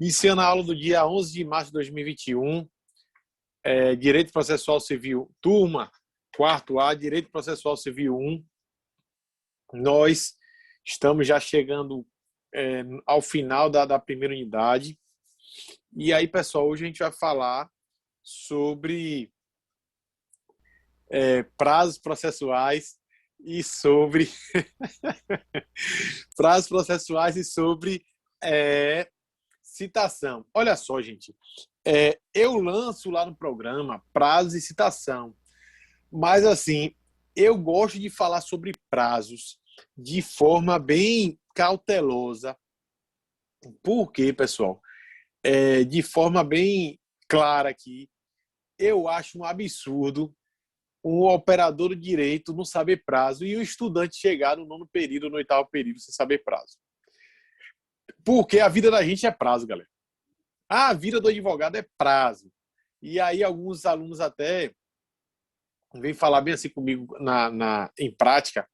Iniciando a aula do dia 11 de março de 2021, Direito Processual Civil, turma 4A, Direito Processual Civil 1. Nós estamos já chegando ao final da primeira unidade. E aí, pessoal, hoje a gente vai falar sobre prazos processuais e sobre prazos processuais e sobre citação. Olha só, gente, eu lanço lá no programa prazos e citação, mas assim, eu gosto de falar sobre prazos de forma bem cautelosa. Por quê, pessoal? De forma bem clara aqui, eu acho um absurdo um operador de direito não saber prazo e o estudante chegar no 9º período, no 8º período, sem saber prazo. Porque a vida da gente é prazo, galera. A vida do advogado é prazo. E aí alguns alunos até vêm falar bem assim comigo em prática.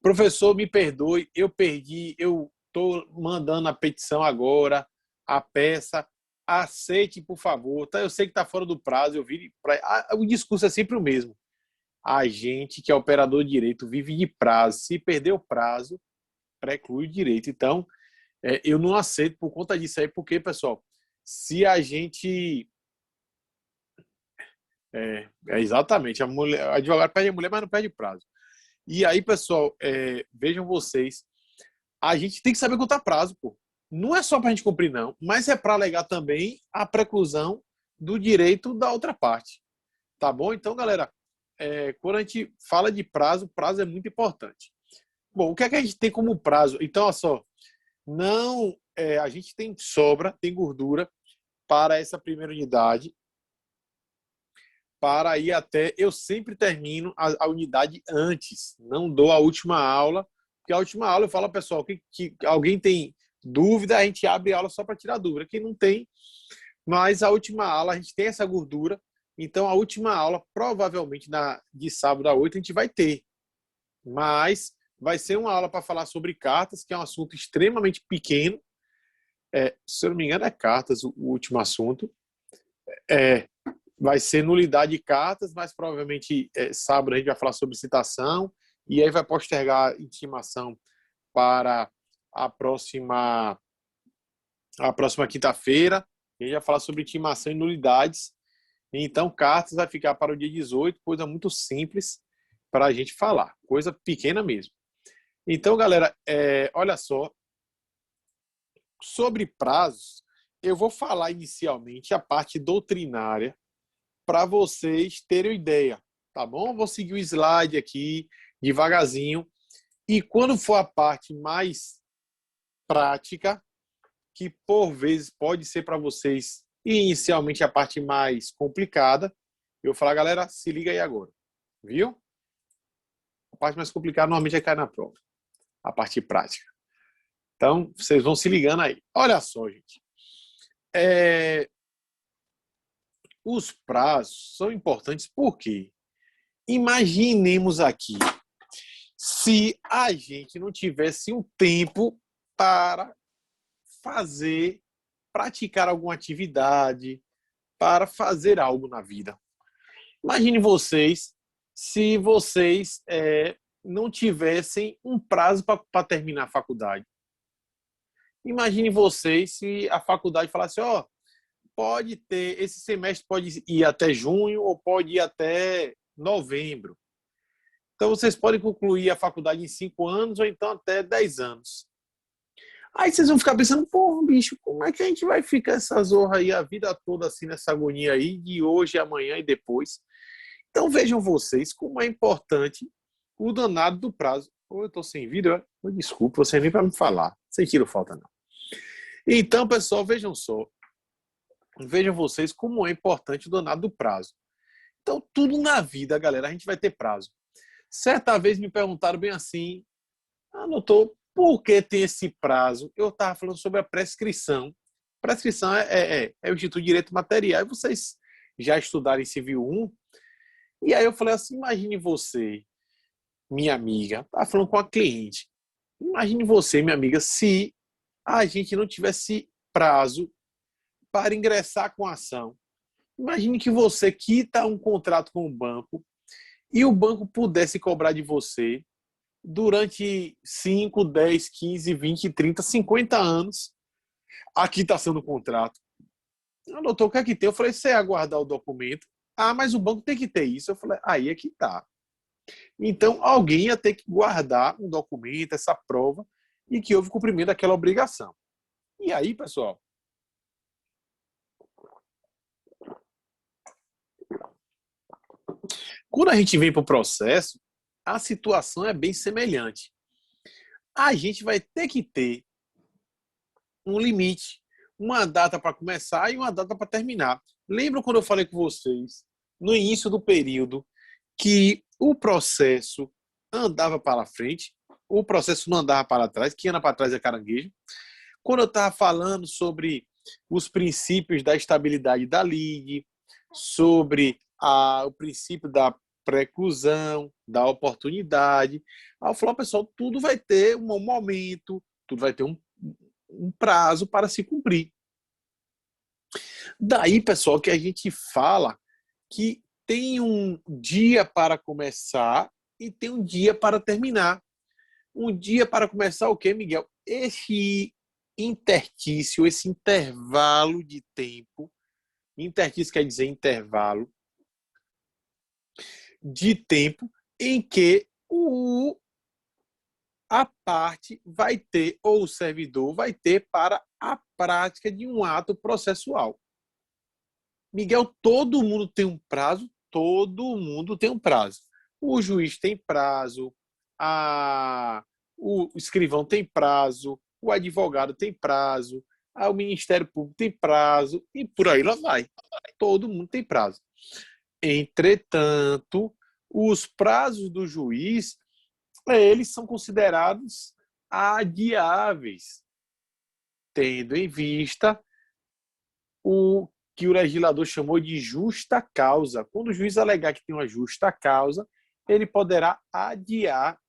Professor, me perdoe, eu perdi, eu estou mandando a petição agora, a peça, aceite, por favor. Tá, eu sei que está fora do prazo, o discurso é sempre o mesmo. A gente que é operador de direito vive de prazo. Se perder o prazo, preclui o direito. Então, eu não aceito por conta disso aí, porque, pessoal, se a gente... exatamente, a advogado perde a mulher, mas não perde prazo. E aí, pessoal, vejam vocês, a gente tem que saber contar prazo, pô. Não é só para a gente cumprir, não, mas é para alegar também a preclusão do direito da outra parte. Tá bom? Então, galera, quando a gente fala de prazo, prazo é muito importante. Bom, o que é que a gente tem como prazo? Então, olha só, não, a gente tem sobra, tem gordura para essa primeira unidade, para ir até... Eu sempre termino a unidade antes, não dou a última aula, porque a última aula eu falo, pessoal, que alguém tem dúvida, a gente abre a aula só para tirar dúvida. Quem não tem, mas a última aula a gente tem essa gordura. Então, a última aula, provavelmente de sábado a 8, a gente vai ter. Mas vai ser uma aula para falar sobre cartas, que é um assunto extremamente pequeno. Se eu não me engano, é cartas o último assunto. Vai ser nulidade de cartas, mas provavelmente sábado a gente vai falar sobre citação. E aí vai postergar a intimação para a próxima quinta-feira. A gente vai falar sobre intimação e nulidades. Então, cartas vai ficar para o dia 18, coisa muito simples para a gente falar, coisa pequena mesmo. Então, galera, olha só, sobre prazos, eu vou falar inicialmente a parte doutrinária para vocês terem ideia, tá bom? Vou seguir o slide aqui devagarzinho e quando for a parte mais prática, que por vezes pode ser para vocês inicialmente a parte mais complicada, eu vou falar, galera, se liga aí agora, viu? A parte mais complicada normalmente é cair na prova, a parte prática. Então, vocês vão se ligando aí. Olha só, gente. Os prazos são importantes porque imaginemos aqui se a gente não tivesse um tempo para praticar alguma atividade, para fazer algo na vida. Imagine vocês se vocês não tivessem um prazo para terminar a faculdade. Imagine vocês se a faculdade falasse, pode ter, esse semestre pode ir até junho ou pode ir até novembro. Então, vocês podem concluir a faculdade em 5 anos ou então até 10 anos. Aí vocês vão ficar pensando, bicho, como é que a gente vai ficar essa zorra aí a vida toda assim, nessa agonia aí, de hoje, amanhã e depois? Então vejam vocês como é importante o danado do prazo. Eu estou sem vídeo, desculpa, você nem para me falar, sem tiro falta não. Então, pessoal, vejam só, vejam vocês como é importante o danado do prazo. Então, tudo na vida, galera, a gente vai ter prazo. Certa vez me perguntaram bem assim, doutor, por que tem esse prazo? Eu estava falando sobre a prescrição. Prescrição é o Instituto de Direito Material. E vocês já estudaram em Civil 1. E aí eu falei assim, imagine você, minha amiga, estava falando com a cliente. Imagine você, minha amiga, se a gente não tivesse prazo para ingressar com a ação. Imagine que você quita um contrato com o banco e o banco pudesse cobrar de você durante 5, 10, 15, 20, 30, 50 anos a quitação do contrato. Doutor, o que é que tem? Eu falei, você ia aguardar o documento. Ah, mas o banco tem que ter isso. Eu falei, aí é que tá. Então, alguém ia ter que guardar um documento, essa prova, e que houve cumprimento daquela obrigação. E aí, pessoal, quando a gente vem para o processo, a situação é bem semelhante. A gente vai ter que ter um limite, uma data para começar e uma data para terminar. Lembram quando eu falei com vocês, no início do período, que o processo andava para frente, o processo não andava para trás, quem anda para trás é caranguejo. Quando eu estava falando sobre os princípios da estabilidade da ligue, sobre o princípio da preclusão, da oportunidade, aí eu falo, pessoal, tudo vai ter um momento, tudo vai ter um prazo para se cumprir. Daí, pessoal, que a gente fala que tem um dia para começar e tem um dia para terminar. Um dia para começar o quê, Miguel? Esse interstício, esse intervalo de tempo, interstício quer dizer intervalo de tempo em que a parte vai ter, ou o servidor vai ter para a prática de um ato processual. Miguel, todo mundo tem um prazo? Todo mundo tem um prazo. O juiz tem prazo, o escrivão tem prazo, o advogado tem prazo, o Ministério Público tem prazo, e por aí lá vai. Todo mundo tem prazo. Entretanto, os prazos do juiz, eles são considerados adiáveis, tendo em vista o que o legislador chamou de justa causa. Quando o juiz alegar que tem uma justa causa, ele poderá adiar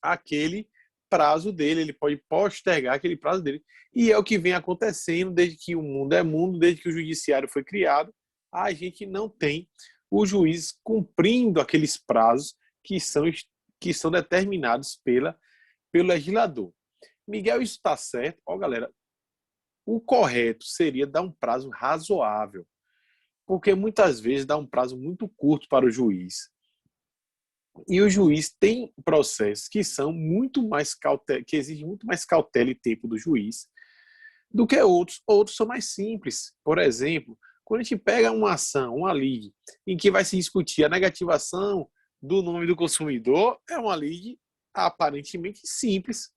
aquele prazo dele, ele pode postergar aquele prazo dele. E é o que vem acontecendo desde que o mundo é mundo, desde que o judiciário foi criado, a gente não tem o juiz cumprindo aqueles prazos que são determinados pelo legislador. Miguel, isso está certo? Ó, galera, o correto seria dar um prazo razoável, porque muitas vezes dá um prazo muito curto para o juiz. E o juiz tem processos que são muito mais que exigem muito mais cautela e tempo do juiz do que outros. Outros são mais simples. Por exemplo, quando a gente pega uma ação, uma lide, em que vai se discutir a negativação do nome do consumidor, é uma lide aparentemente simples,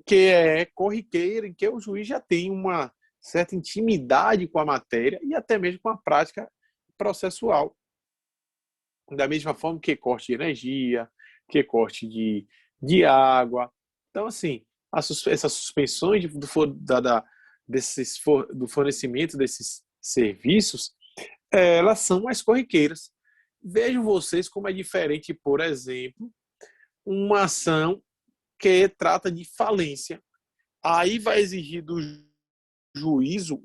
que é corriqueira, em que o juiz já tem uma certa intimidade com a matéria e até mesmo com a prática processual. Da mesma forma que corte de energia, que corte de água. Então, assim, essas suspensões do fornecimento desses serviços, elas são mais corriqueiras. Vejam vocês como é diferente, por exemplo, uma ação que trata de falência. Aí vai exigir do juízo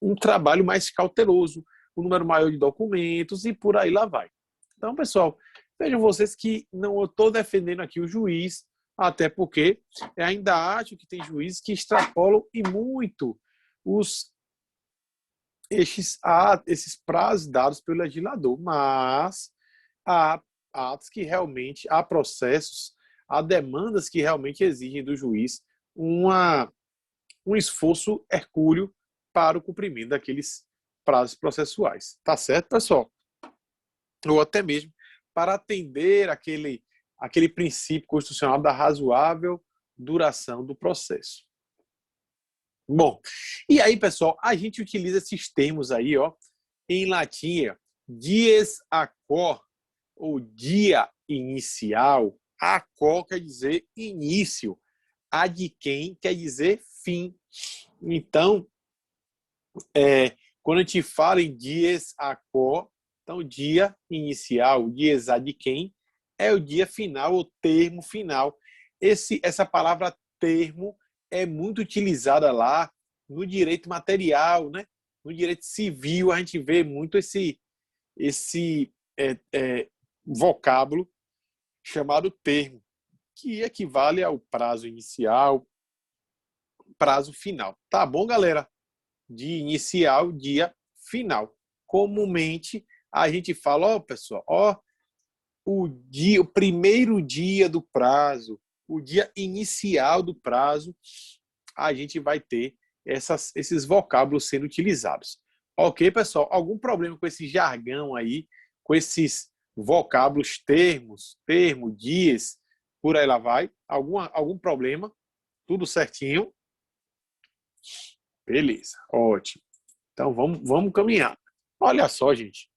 um trabalho mais cauteloso, um número maior de documentos e por aí lá vai. Então, pessoal, vejam vocês que não estou defendendo aqui o juiz, até porque eu ainda acho que tem juízes que extrapolam e muito esses prazos dados pelo legislador, mas há atos que realmente, há processos, há demandas que realmente exigem do juiz um esforço hercúleo para o cumprimento daqueles prazos processuais. Tá certo, pessoal? Ou até mesmo para atender aquele princípio constitucional da razoável duração do processo. Bom, e aí, pessoal, a gente utiliza esses termos aí, ó, em latim, dies a quo, ou dia inicial. A quo quer dizer início, a de quem quer dizer fim. Então, quando a gente fala em dies a quo, então, o dia inicial, o dies ad quem, é o dia final, o termo final. Essa palavra termo é muito utilizada lá no direito material, né? No direito civil, a gente vê muito esse vocábulo chamado termo, que equivale ao prazo inicial, prazo final. Tá bom, galera? Dia inicial, dia final. Comumente, a gente fala, ó, pessoal, ó, o primeiro dia do prazo, o dia inicial do prazo, a gente vai ter esses vocábulos sendo utilizados. Ok, pessoal? Algum problema com esse jargão aí, com esses vocábulos, termo, dias, por aí lá vai? Algum problema? Tudo certinho? Beleza, ótimo. Então vamos caminhar. Olha só, gente.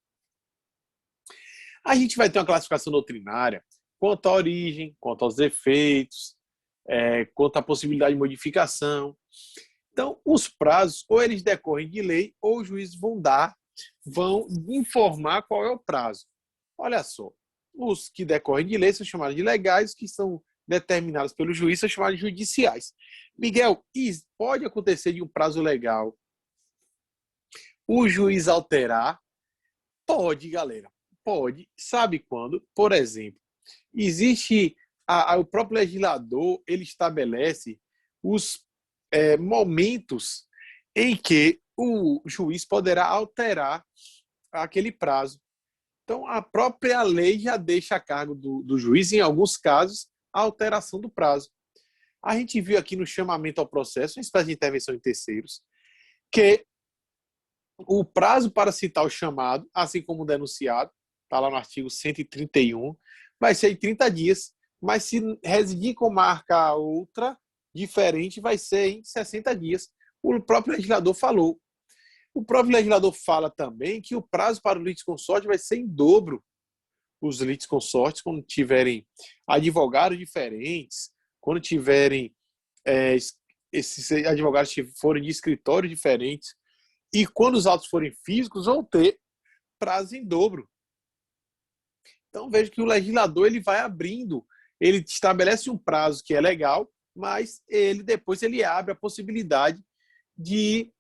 A gente vai ter uma classificação doutrinária quanto à origem, quanto aos efeitos, quanto à possibilidade de modificação. Então, os prazos, ou eles decorrem de lei, ou os juízes vão informar qual é o prazo. Olha só, os que decorrem de lei são chamados de legais, os que são determinados pelo juiz são chamados de judiciais. Miguel, pode acontecer de um prazo legal o juiz alterar? Pode, galera. Pode. Sabe quando? Por exemplo, existe o próprio legislador, ele estabelece os momentos em que o juiz poderá alterar aquele prazo. Então, a própria lei já deixa a cargo do juiz, em alguns casos, a alteração do prazo. A gente viu aqui no chamamento ao processo, uma espécie de intervenção em terceiros, que o prazo para citar o chamado, assim como o denunciado, está lá no artigo 131, vai ser de 30 dias, mas se residir com marca outra, diferente, vai ser em 60 dias. O próprio legislador falou. O próprio legislador fala também que o prazo para o litisconsorte vai ser em dobro. Os litisconsortes, quando tiverem advogados diferentes, quando tiverem esses advogados forem de escritórios diferentes, e quando os autos forem físicos, vão ter prazo em dobro. Então, veja que o legislador ele vai abrindo, ele estabelece um prazo que é legal, mas depois ele abre a possibilidade de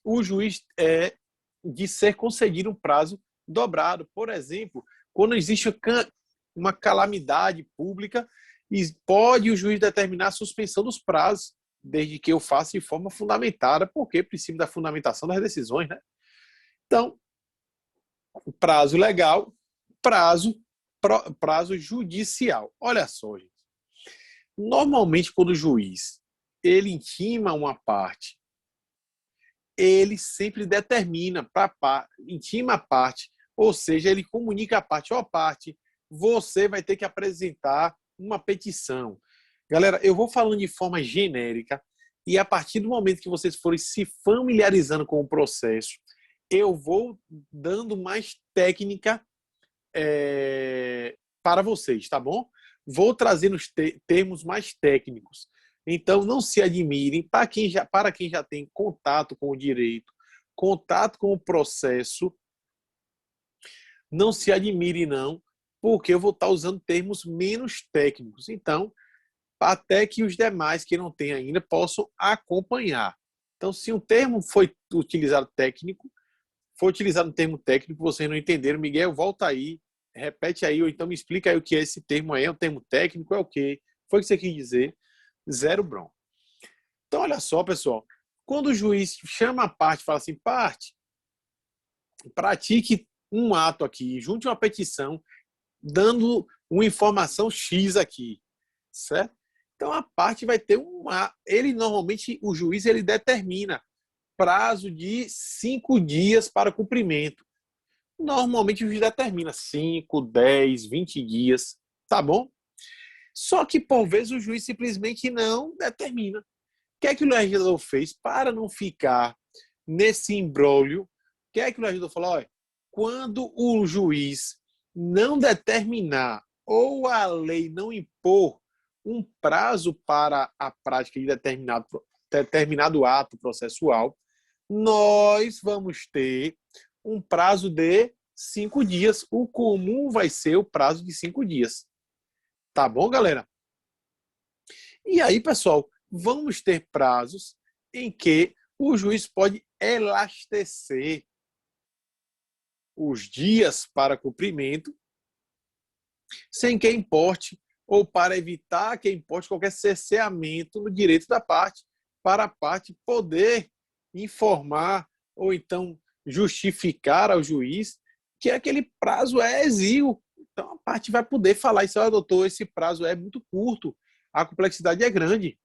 o juiz de ser concedido um prazo dobrado. Por exemplo, quando existe uma calamidade pública, pode o juiz determinar a suspensão dos prazos, desde que eu faça de forma fundamentada, porque precisa da fundamentação das decisões, né? Então, prazo legal, prazo judicial. Olha só, gente. Normalmente, quando o juiz ele intima uma parte, ele sempre determina intima a parte, ou seja, ele comunica a parte, ó, parte, você vai ter que apresentar uma petição. Galera, eu vou falando de forma genérica e a partir do momento que vocês forem se familiarizando com o processo, eu vou dando mais técnica para vocês, tá bom? Vou trazendo os termos mais técnicos. Então, não se admirem. Para quem já tem contato com o direito, contato com o processo, não se admire, não, porque eu vou estar usando termos menos técnicos. Então, até que os demais que não têm ainda possam acompanhar. Então, se um termo foi utilizado um termo técnico, vocês não entenderam, Miguel, volta aí, repete aí, ou então me explica aí o que é esse termo aí, é um termo técnico, é o quê? Foi o que você quis dizer? Zero bronca. Então, olha só, pessoal, quando o juiz chama a parte e fala assim, parte, pratique um ato aqui, junte uma petição, dando uma informação X aqui, certo? Então, a parte vai ter normalmente, o juiz, ele determina prazo de 5 dias para cumprimento. Normalmente, o juiz determina 5, 10, 20 dias, tá bom? Só que, por vezes, o juiz simplesmente não determina. O que é que o legislador fez para não ficar nesse imbróglio? O que é que o legislador falou? Olha, quando o juiz não determinar ou a lei não impor um prazo para a prática de determinado ato processual, nós vamos ter um prazo de 5 dias. O comum vai ser o prazo de 5 dias. Tá bom, galera? E aí, pessoal, vamos ter prazos em que o juiz pode elastecer os dias para cumprimento sem que importe ou para evitar que importe qualquer cerceamento no direito da parte, para a parte poder informar ou então justificar ao juiz que aquele prazo é exíguo. Então a parte vai poder falar isso, ah, doutor, esse prazo é muito curto, a complexidade é grande.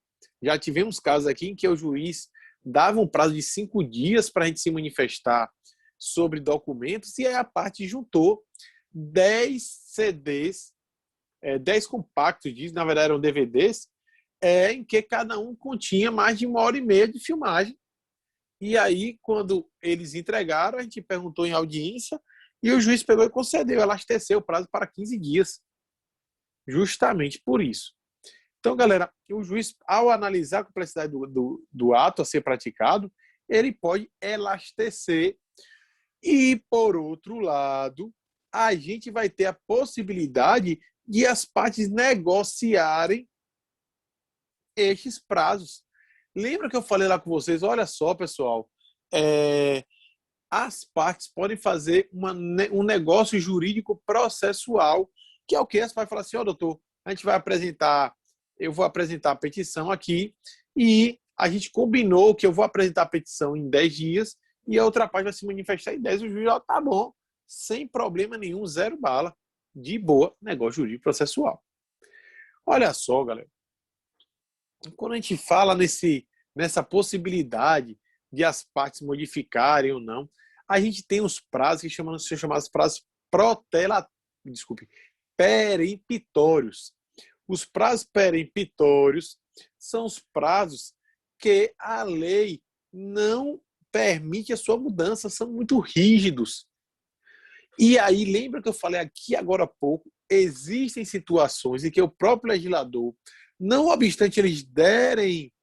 Já tivemos casos aqui em que o juiz dava um prazo de 5 dias para a gente se manifestar sobre documentos e aí a parte juntou 10 CDs, 10 compactos, na verdade eram DVDs, em que cada um continha mais de 1h30 de filmagem. E aí, quando eles entregaram, a gente perguntou em audiência e o juiz pegou e concedeu, elasteceu o prazo para 15 dias. Justamente por isso. Então, galera, o juiz, ao analisar a complexidade do ato a ser praticado, ele pode elastecer. E, por outro lado, a gente vai ter a possibilidade de as partes negociarem estes prazos. Lembra que eu falei lá com vocês? Olha só, pessoal, as partes podem fazer um negócio jurídico processual, que é o que? As partes falam assim, ó, doutor, a gente vai apresentar, eu vou apresentar a petição aqui e a gente combinou que eu vou apresentar a petição em 10 dias e a outra parte vai se manifestar em 10. O juiz, ó, tá bom, sem problema nenhum, 0 bala, de boa, negócio jurídico processual. Olha só, galera, quando a gente fala nessa possibilidade de as partes modificarem ou não, a gente tem os prazos que são chamados prazos peremptórios. Os prazos peremptórios são os prazos que a lei não permite a sua mudança, são muito rígidos. E aí, lembra que eu falei aqui agora há pouco, existem situações em que o próprio legislador, não obstante eles derem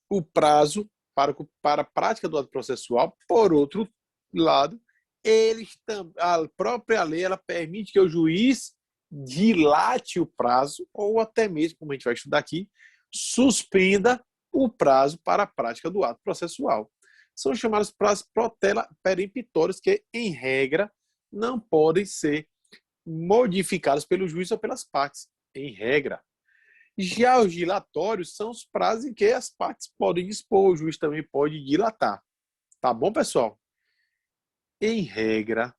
o prazo para a prática do ato processual, por outro lado, a própria lei ela permite que o juiz dilate o prazo, ou até mesmo, como a gente vai estudar aqui, suspenda o prazo para a prática do ato processual. São chamados prazos peremptórios que, em regra, não podem ser modificados pelo juiz ou pelas partes, em regra. Já os dilatórios são os prazos em que as partes podem dispor, o juiz também pode dilatar. Tá bom, pessoal? Em regra,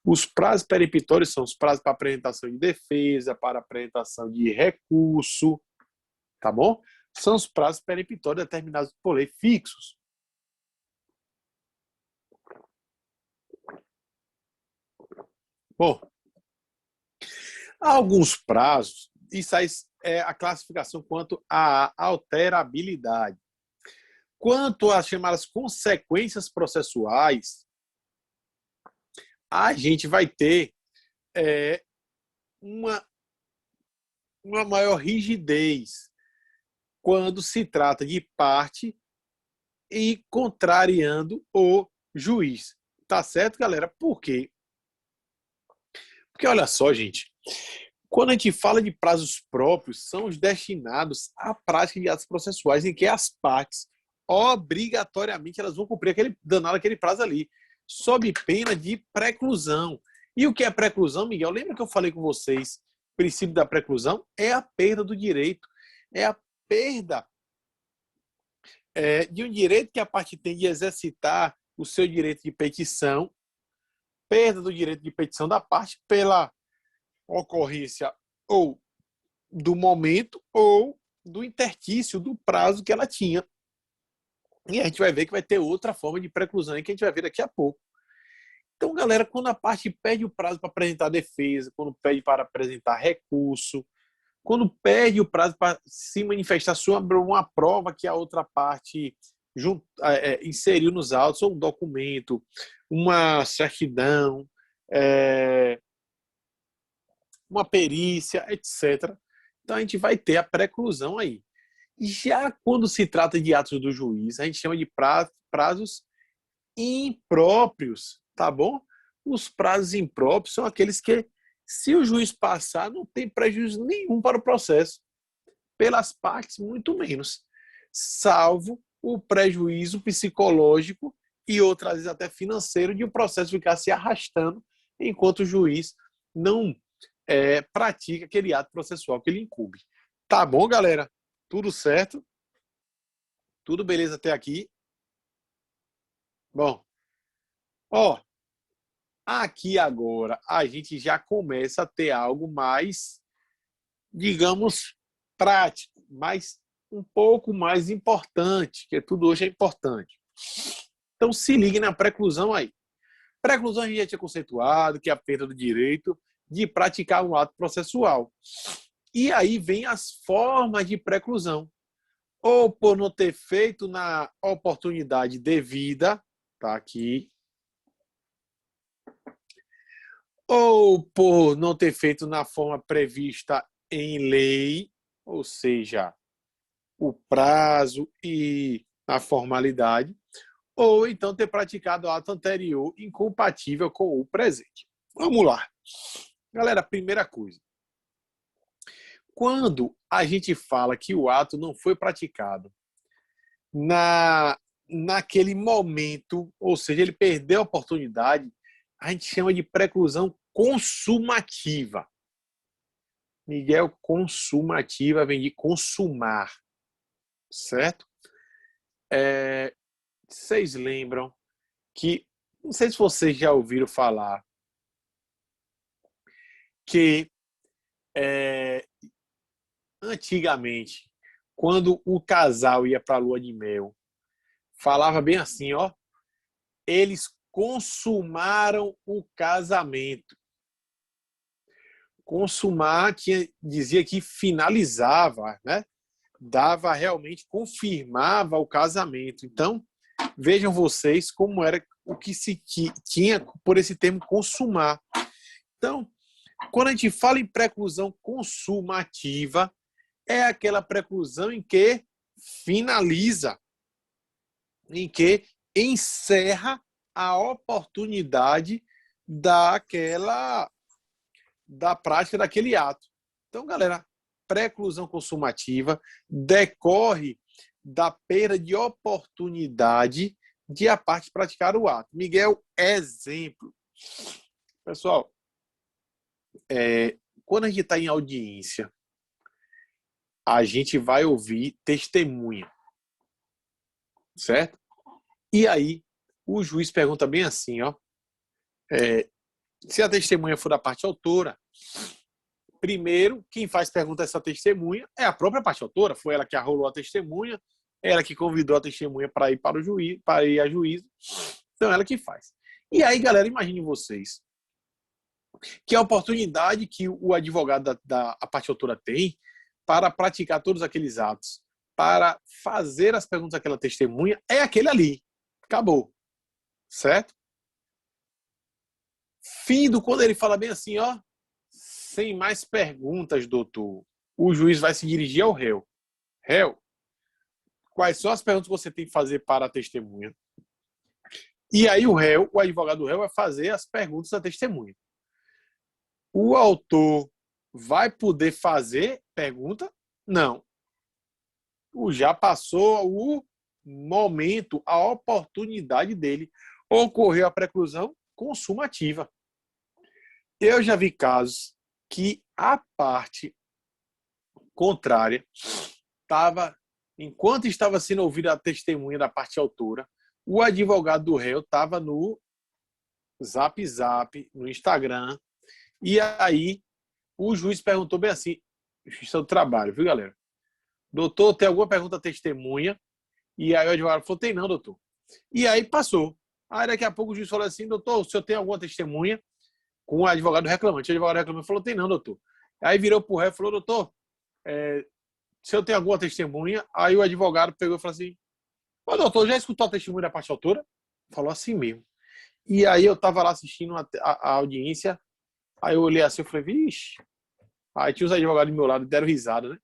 os prazos peremptórios são os prazos para apresentação de defesa, para apresentação de recurso, tá bom? São os prazos peremptórios determinados por lei fixos. Bom, há alguns prazos, isso aí é a classificação quanto à alterabilidade. Quanto às chamadas consequências processuais, a gente vai ter uma maior rigidez quando se trata de parte e contrariando o juiz. Tá certo, galera? Por quê? Porque olha só, gente, quando a gente fala de prazos próprios, são os destinados à prática de atos processuais em que as partes, obrigatoriamente, elas vão cumprir aquele prazo ali, sob pena de preclusão. E o que é preclusão, Miguel? Lembra que eu falei com vocês? O princípio da preclusão é a perda do direito, é a perda de um direito que a parte tem de exercitar o seu direito de petição, perda do direito de petição da parte pela ocorrência ou do momento ou do interstício do prazo que ela tinha. E a gente vai ver que vai ter outra forma de preclusão que a gente vai ver daqui a pouco. Então, galera, quando a parte pede o prazo para apresentar defesa, quando pede para apresentar recurso, quando pede o prazo para se manifestar sobre uma prova que a outra parte inseriu nos autos, ou um documento, uma certidão, uma perícia, etc. Então, a gente vai ter a preclusão aí. Já quando se trata de atos do juiz, a gente chama de prazos impróprios, tá bom? Os prazos impróprios são aqueles que, se o juiz passar, não tem prejuízo nenhum para o processo. pelas partes, muito menos, salvo o prejuízo psicológico e outras vezes até financeiro de o processo ficar se arrastando enquanto o juiz não pratica aquele ato processual que ele incumbe. Tá bom, galera? Tudo certo? Tudo beleza até aqui? Bom, ó, aqui agora a gente já começa a ter algo mais, digamos, prático, mas um pouco mais importante, que tudo hoje é importante. Então se ligue na preclusão aí. Preclusão a gente já tinha conceituado, que é a perda do direito de praticar um ato processual. E aí vem as formas de preclusão. Ou por não ter feito na oportunidade devida, tá aqui, ou por não ter feito na forma prevista em lei, ou seja, o prazo e a formalidade, ou então ter praticado o ato anterior incompatível com o presente. Vamos lá. Galera, primeira coisa. Quando a gente fala que o ato não foi praticado naquele momento, ou seja, ele perdeu a oportunidade, a gente chama de preclusão consumativa. Miguel, consumativa vem de consumar, certo? Vocês lembram que, não sei se vocês já ouviram falar, que antigamente, quando o casal ia para a lua de mel, falava bem assim, ó, eles consumaram o casamento. Consumar que dizia que finalizava, né? Dava realmente, confirmava o casamento. Então, vejam vocês como era o que se tinha por esse termo consumar. Então, quando a gente fala em preclusão consumativa, é aquela preclusão em que finaliza, em que encerra a oportunidade da prática daquele ato. Então, galera, preclusão consumativa decorre da perda de oportunidade de a parte praticar o ato. Miguel, exemplo. Pessoal, quando a gente está em audiência, a gente vai ouvir testemunha, certo? E aí, o juiz pergunta bem assim, ó, se a testemunha for da parte autora, primeiro, quem faz pergunta a essa testemunha é a própria parte autora, foi ela que arrolou a testemunha, ela que convidou a testemunha para ir para o juiz, para ir a juízo, então ela que faz. E aí, galera, imaginem vocês que a oportunidade que o advogado a parte autora tem para praticar todos aqueles atos, para fazer as perguntas àquela testemunha, é aquele ali. Acabou. Certo? Findo, quando ele fala bem assim, ó, sem mais perguntas, doutor, o juiz vai se dirigir ao réu. Réu, quais são as perguntas que você tem que fazer para a testemunha? E aí o réu, o advogado do réu, vai fazer as perguntas da testemunha. O autor vai poder fazer pergunta? Não. Já passou o momento, a oportunidade dele. Ocorreu a preclusão consumativa. Eu já vi casos que a parte contrária enquanto estava sendo ouvida a testemunha da parte autora, o advogado do réu estava no Zap, no Instagram, e aí o juiz perguntou bem assim, justiça do trabalho, viu, galera? Doutor, tem alguma pergunta à testemunha? E aí o advogado falou, tem não, doutor. E aí passou. Aí daqui a pouco o juiz falou assim, doutor, o senhor tem alguma testemunha? Com o advogado reclamante. O advogado reclamante falou, tem não, doutor. Aí virou pro réu e falou, doutor, se eu tenho alguma testemunha, aí o advogado pegou e falou assim, ô doutor, já escutou a testemunha da parte autora? Falou assim mesmo. E aí eu tava lá assistindo a audiência, aí eu olhei assim, eu falei, vixe. Aí tinha os advogados do meu lado, deram risada, né?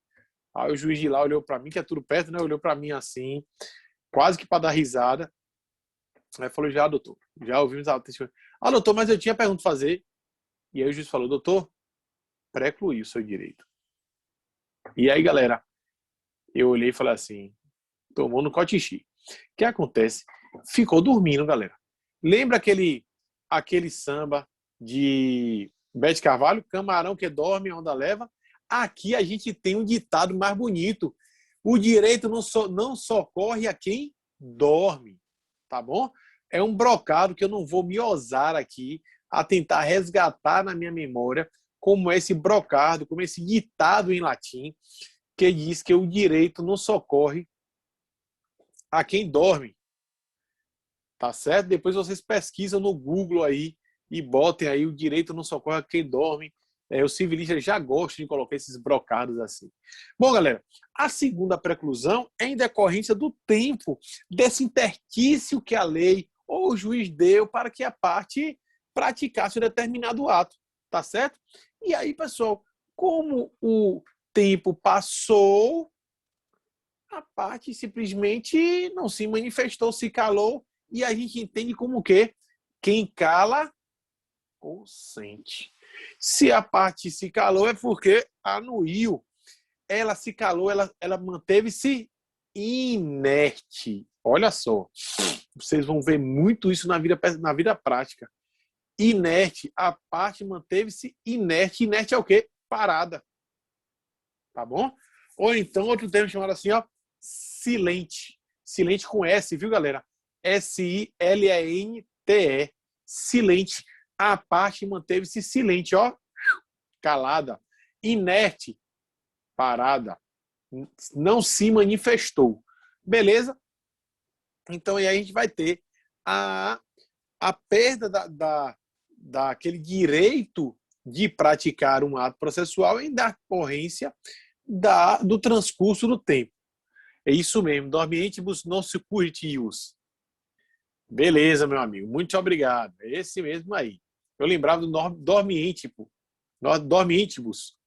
Aí o juiz de lá olhou para mim, que é tudo perto, né? Olhou para mim assim, quase que para dar risada. Aí falou, já, doutor, já ouvimos a testemunha. Ah, doutor, mas eu tinha pergunta a fazer. E aí o juiz falou, doutor, precluiu o seu direito. E aí, galera, Eu olhei e falei assim, tomou no cotichi. O que acontece? Ficou dormindo, galera. Lembra aquele samba de Bete Carvalho? Camarão que dorme, onda leva. Aqui a gente tem um ditado mais bonito. O direito não socorre a quem dorme, tá bom? É um brocado que eu não vou me ousar aqui a tentar resgatar na minha memória como esse brocado, como esse ditado em latim, que diz que o direito não socorre a quem dorme. Tá certo? Depois vocês pesquisam no Google aí e botem aí o direito não socorre a quem dorme. Os civilistas já gostam de colocar esses brocados assim. Bom, galera, a segunda preclusão é em decorrência do tempo desse interstício que a lei ou o juiz deu para que a parte praticasse um determinado ato, tá certo? E aí, pessoal, como o tempo passou, a parte simplesmente não se manifestou, se calou, e a gente entende como o quê? Quem cala, consente. Se a parte se calou, é porque anuiu. Ela se calou, ela manteve-se inerte. Olha só, vocês vão ver muito isso na vida prática. Inerte, a parte manteve-se inerte. Inerte é o quê? Parada. Tá bom? Ou então, outro termo chamado assim, ó, silente. Silente com S, viu, galera? S-I-L-E-N-T-E. Silente. A parte manteve-se silente, ó, calada. Inerte, parada. Não se manifestou. Beleza? Então, aí a gente vai ter a perda daquele direito de praticar um ato processual em decorrência do transcurso do tempo. É isso mesmo, dormientibus non securitius. Beleza, meu amigo, muito obrigado. É esse mesmo aí. Eu lembrava do dormientibus.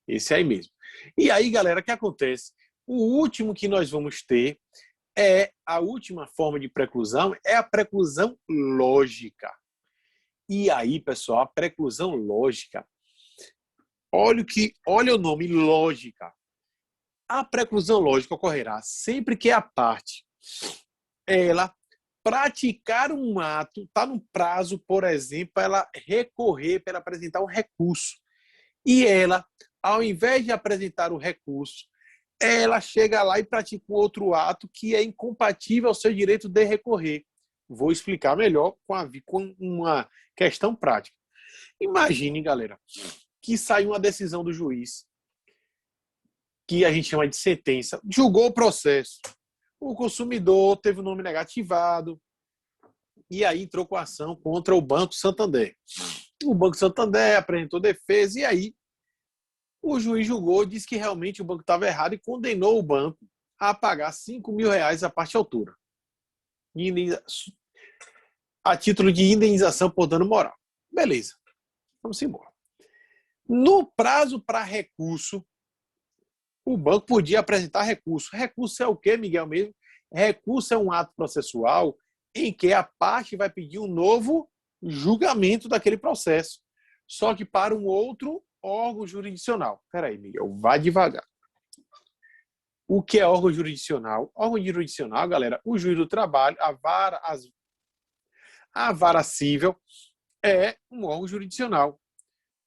Esse aí mesmo. E aí, galera, o que acontece? O último que nós vamos ter a última forma de preclusão é a preclusão lógica. E aí, pessoal, a preclusão lógica, olha o nome, lógica. A preclusão lógica ocorrerá sempre que a parte ela praticar um ato, está no prazo, por exemplo, ela recorrer para apresentar um recurso. E ela, ao invés de apresentar o recurso, ela chega lá e pratica um outro ato que é incompatível ao seu direito de recorrer. Vou explicar melhor com uma questão prática. Imagine, galera, que saiu uma decisão do juiz, que a gente chama de sentença, julgou o processo. O consumidor teve o nome negativado e aí entrou com a ação contra o Banco Santander. O Banco Santander apresentou defesa e aí o juiz julgou, disse que realmente o banco estava errado e condenou o banco a pagar R$ 5.000 a parte altura, a título de indenização por dano moral. Beleza, vamos embora. No prazo para recurso, o banco podia apresentar recurso. Recurso é o quê, Miguel mesmo? Recurso é um ato processual em que a parte vai pedir um novo julgamento daquele processo, só que para um outro órgão jurisdicional. Espera aí, Miguel, vá devagar. O que é órgão jurisdicional? Órgão jurisdicional, galera, o juiz do trabalho, a vara civil é um órgão jurisdicional.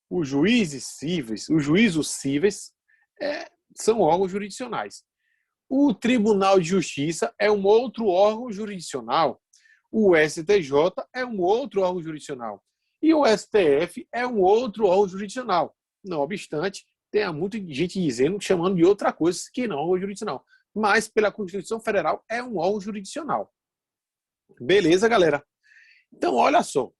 Os juízos cíveis são órgãos jurisdicionais. O Tribunal de Justiça é um outro órgão jurisdicional. O STJ é um outro órgão jurisdicional. E o STF é um outro órgão jurisdicional. Não obstante, tem muita gente dizendo, chamando de outra coisa que não é órgão jurisdicional. Mas, pela Constituição Federal, é um órgão jurisdicional. Beleza, galera? Então, olha só.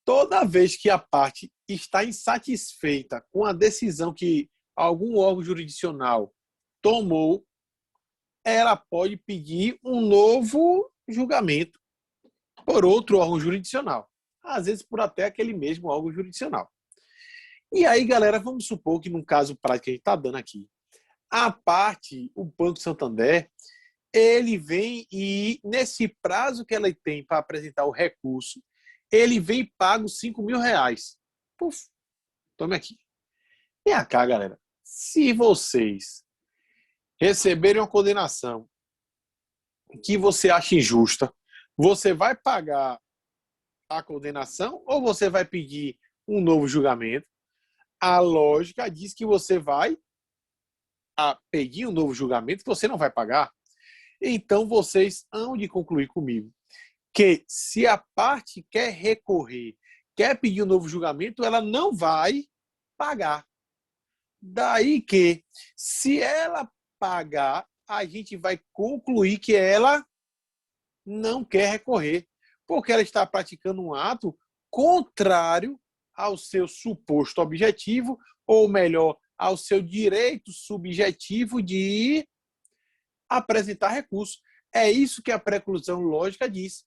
Toda vez que a parte está insatisfeita com a decisão que algum órgão jurisdicional tomou, ela pode pedir um novo julgamento por outro órgão jurisdicional, às vezes por até aquele mesmo órgão jurisdicional. E aí, galera, vamos supor que no caso prático que a gente está dando aqui, a parte, o Banco Santander, ele vem e, nesse prazo que ela tem para apresentar o recurso, ele vem e paga os R$ 5.000. Puf, tome aqui. E cá, galera. se vocês receberem uma condenação que você acha injusta, você vai pagar a condenação ou você vai pedir um novo julgamento? A lógica diz que você vai pedir um novo julgamento que você não vai pagar. Então, vocês hão de concluir comigo que se a parte quer recorrer, quer pedir um novo julgamento, ela não vai pagar. Daí que, se ela pagar, a gente vai concluir que ela não quer recorrer, porque ela está praticando um ato contrário ao seu suposto objetivo, ou melhor, ao seu direito subjetivo de apresentar recurso. É isso que a preclusão lógica diz,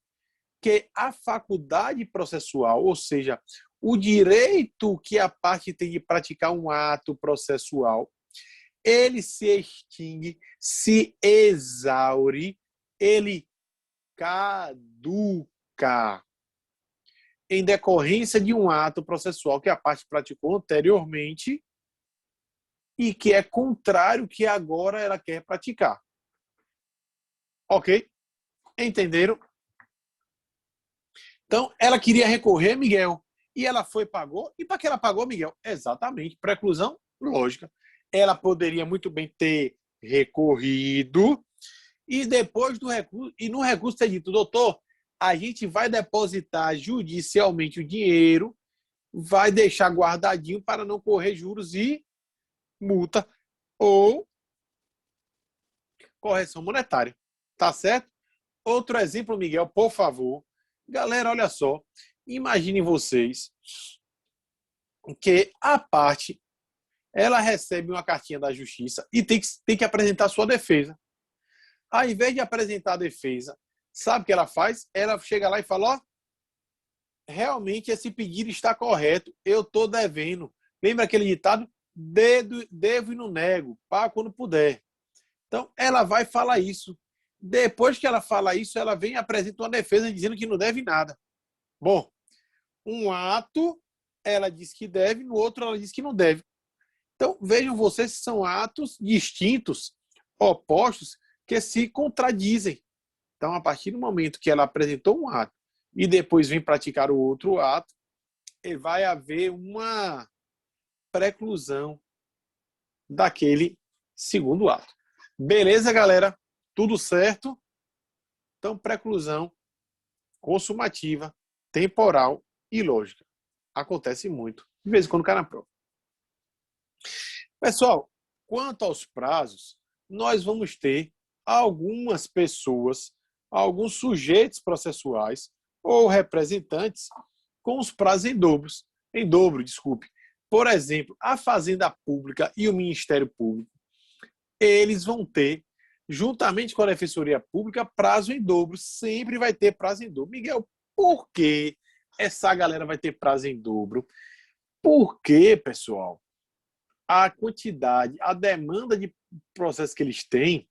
que a faculdade processual, ou seja, o direito que a parte tem de praticar um ato processual, ele se extingue, se exaure, ele caduca em decorrência de um ato processual que a parte praticou anteriormente e que é contrário que agora ela quer praticar. Ok? Entenderam? Então, ela queria recorrer, Miguel, e ela foi, pagou. E para que ela pagou, Miguel? Exatamente, preclusão lógica. Ela poderia muito bem ter recorrido e depois do recurso, e no recurso ter dito, doutor, a gente vai depositar judicialmente o dinheiro, vai deixar guardadinho para não correr juros e multa ou correção monetária. Tá certo? Outro exemplo, Miguel, por favor. Galera, olha só. Imaginem vocês que a parte ela recebe uma cartinha da justiça e tem que apresentar sua defesa. Ao invés de apresentar a defesa, sabe o que ela faz? Ela chega lá e fala, ó, realmente esse pedido está correto, eu estou devendo. Lembra aquele ditado? Devo e não nego, pago quando puder. Então, ela vai falar isso. Depois que ela fala isso, ela vem e apresenta uma defesa dizendo que não deve nada. Bom, um ato, ela diz que deve, no outro ela diz que não deve. Então, vejam vocês que são atos distintos, opostos, que se contradizem. Então, a partir do momento que ela apresentou um ato e depois vem praticar o outro ato, vai haver uma preclusão daquele segundo ato. Beleza, galera? Tudo certo? Então, preclusão consumativa, temporal e lógica. Acontece muito. De vez em quando cai na prova. Pessoal, quanto aos prazos, nós vamos ter algumas pessoas, alguns sujeitos processuais ou representantes com os prazos em dobro, desculpe. Por exemplo, a Fazenda Pública e o Ministério Público, eles vão ter, juntamente com a Defensoria Pública, prazo em dobro. Sempre vai ter prazo em dobro. Miguel, por que essa galera vai ter prazo em dobro? Porque, pessoal, a quantidade, a demanda de processos que eles têm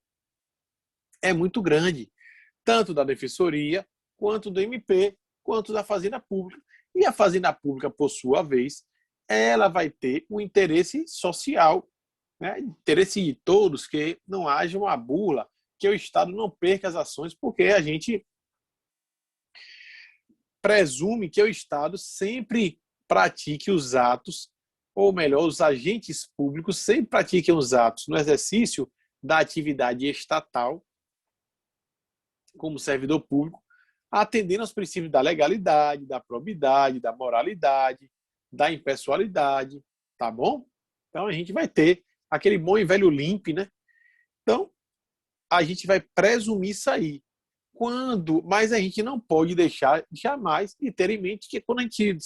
é muito grande, tanto da Defensoria, quanto do MP, quanto da Fazenda Pública. E a Fazenda Pública, por sua vez, ela vai ter um interesse social, né? Interesse de todos, que não haja uma bula, que o Estado não perca as ações, porque a gente presume que o Estado sempre pratique os atos, ou melhor, os agentes públicos sempre pratiquem os atos no exercício da atividade estatal, como servidor público, atendendo aos princípios da legalidade, da probidade, da moralidade, da impessoalidade, tá bom? Então a gente vai ter aquele bom e velho limpe, né? Então a gente vai presumir isso aí. Mas a gente não pode deixar jamais de ter em mente que quando a gente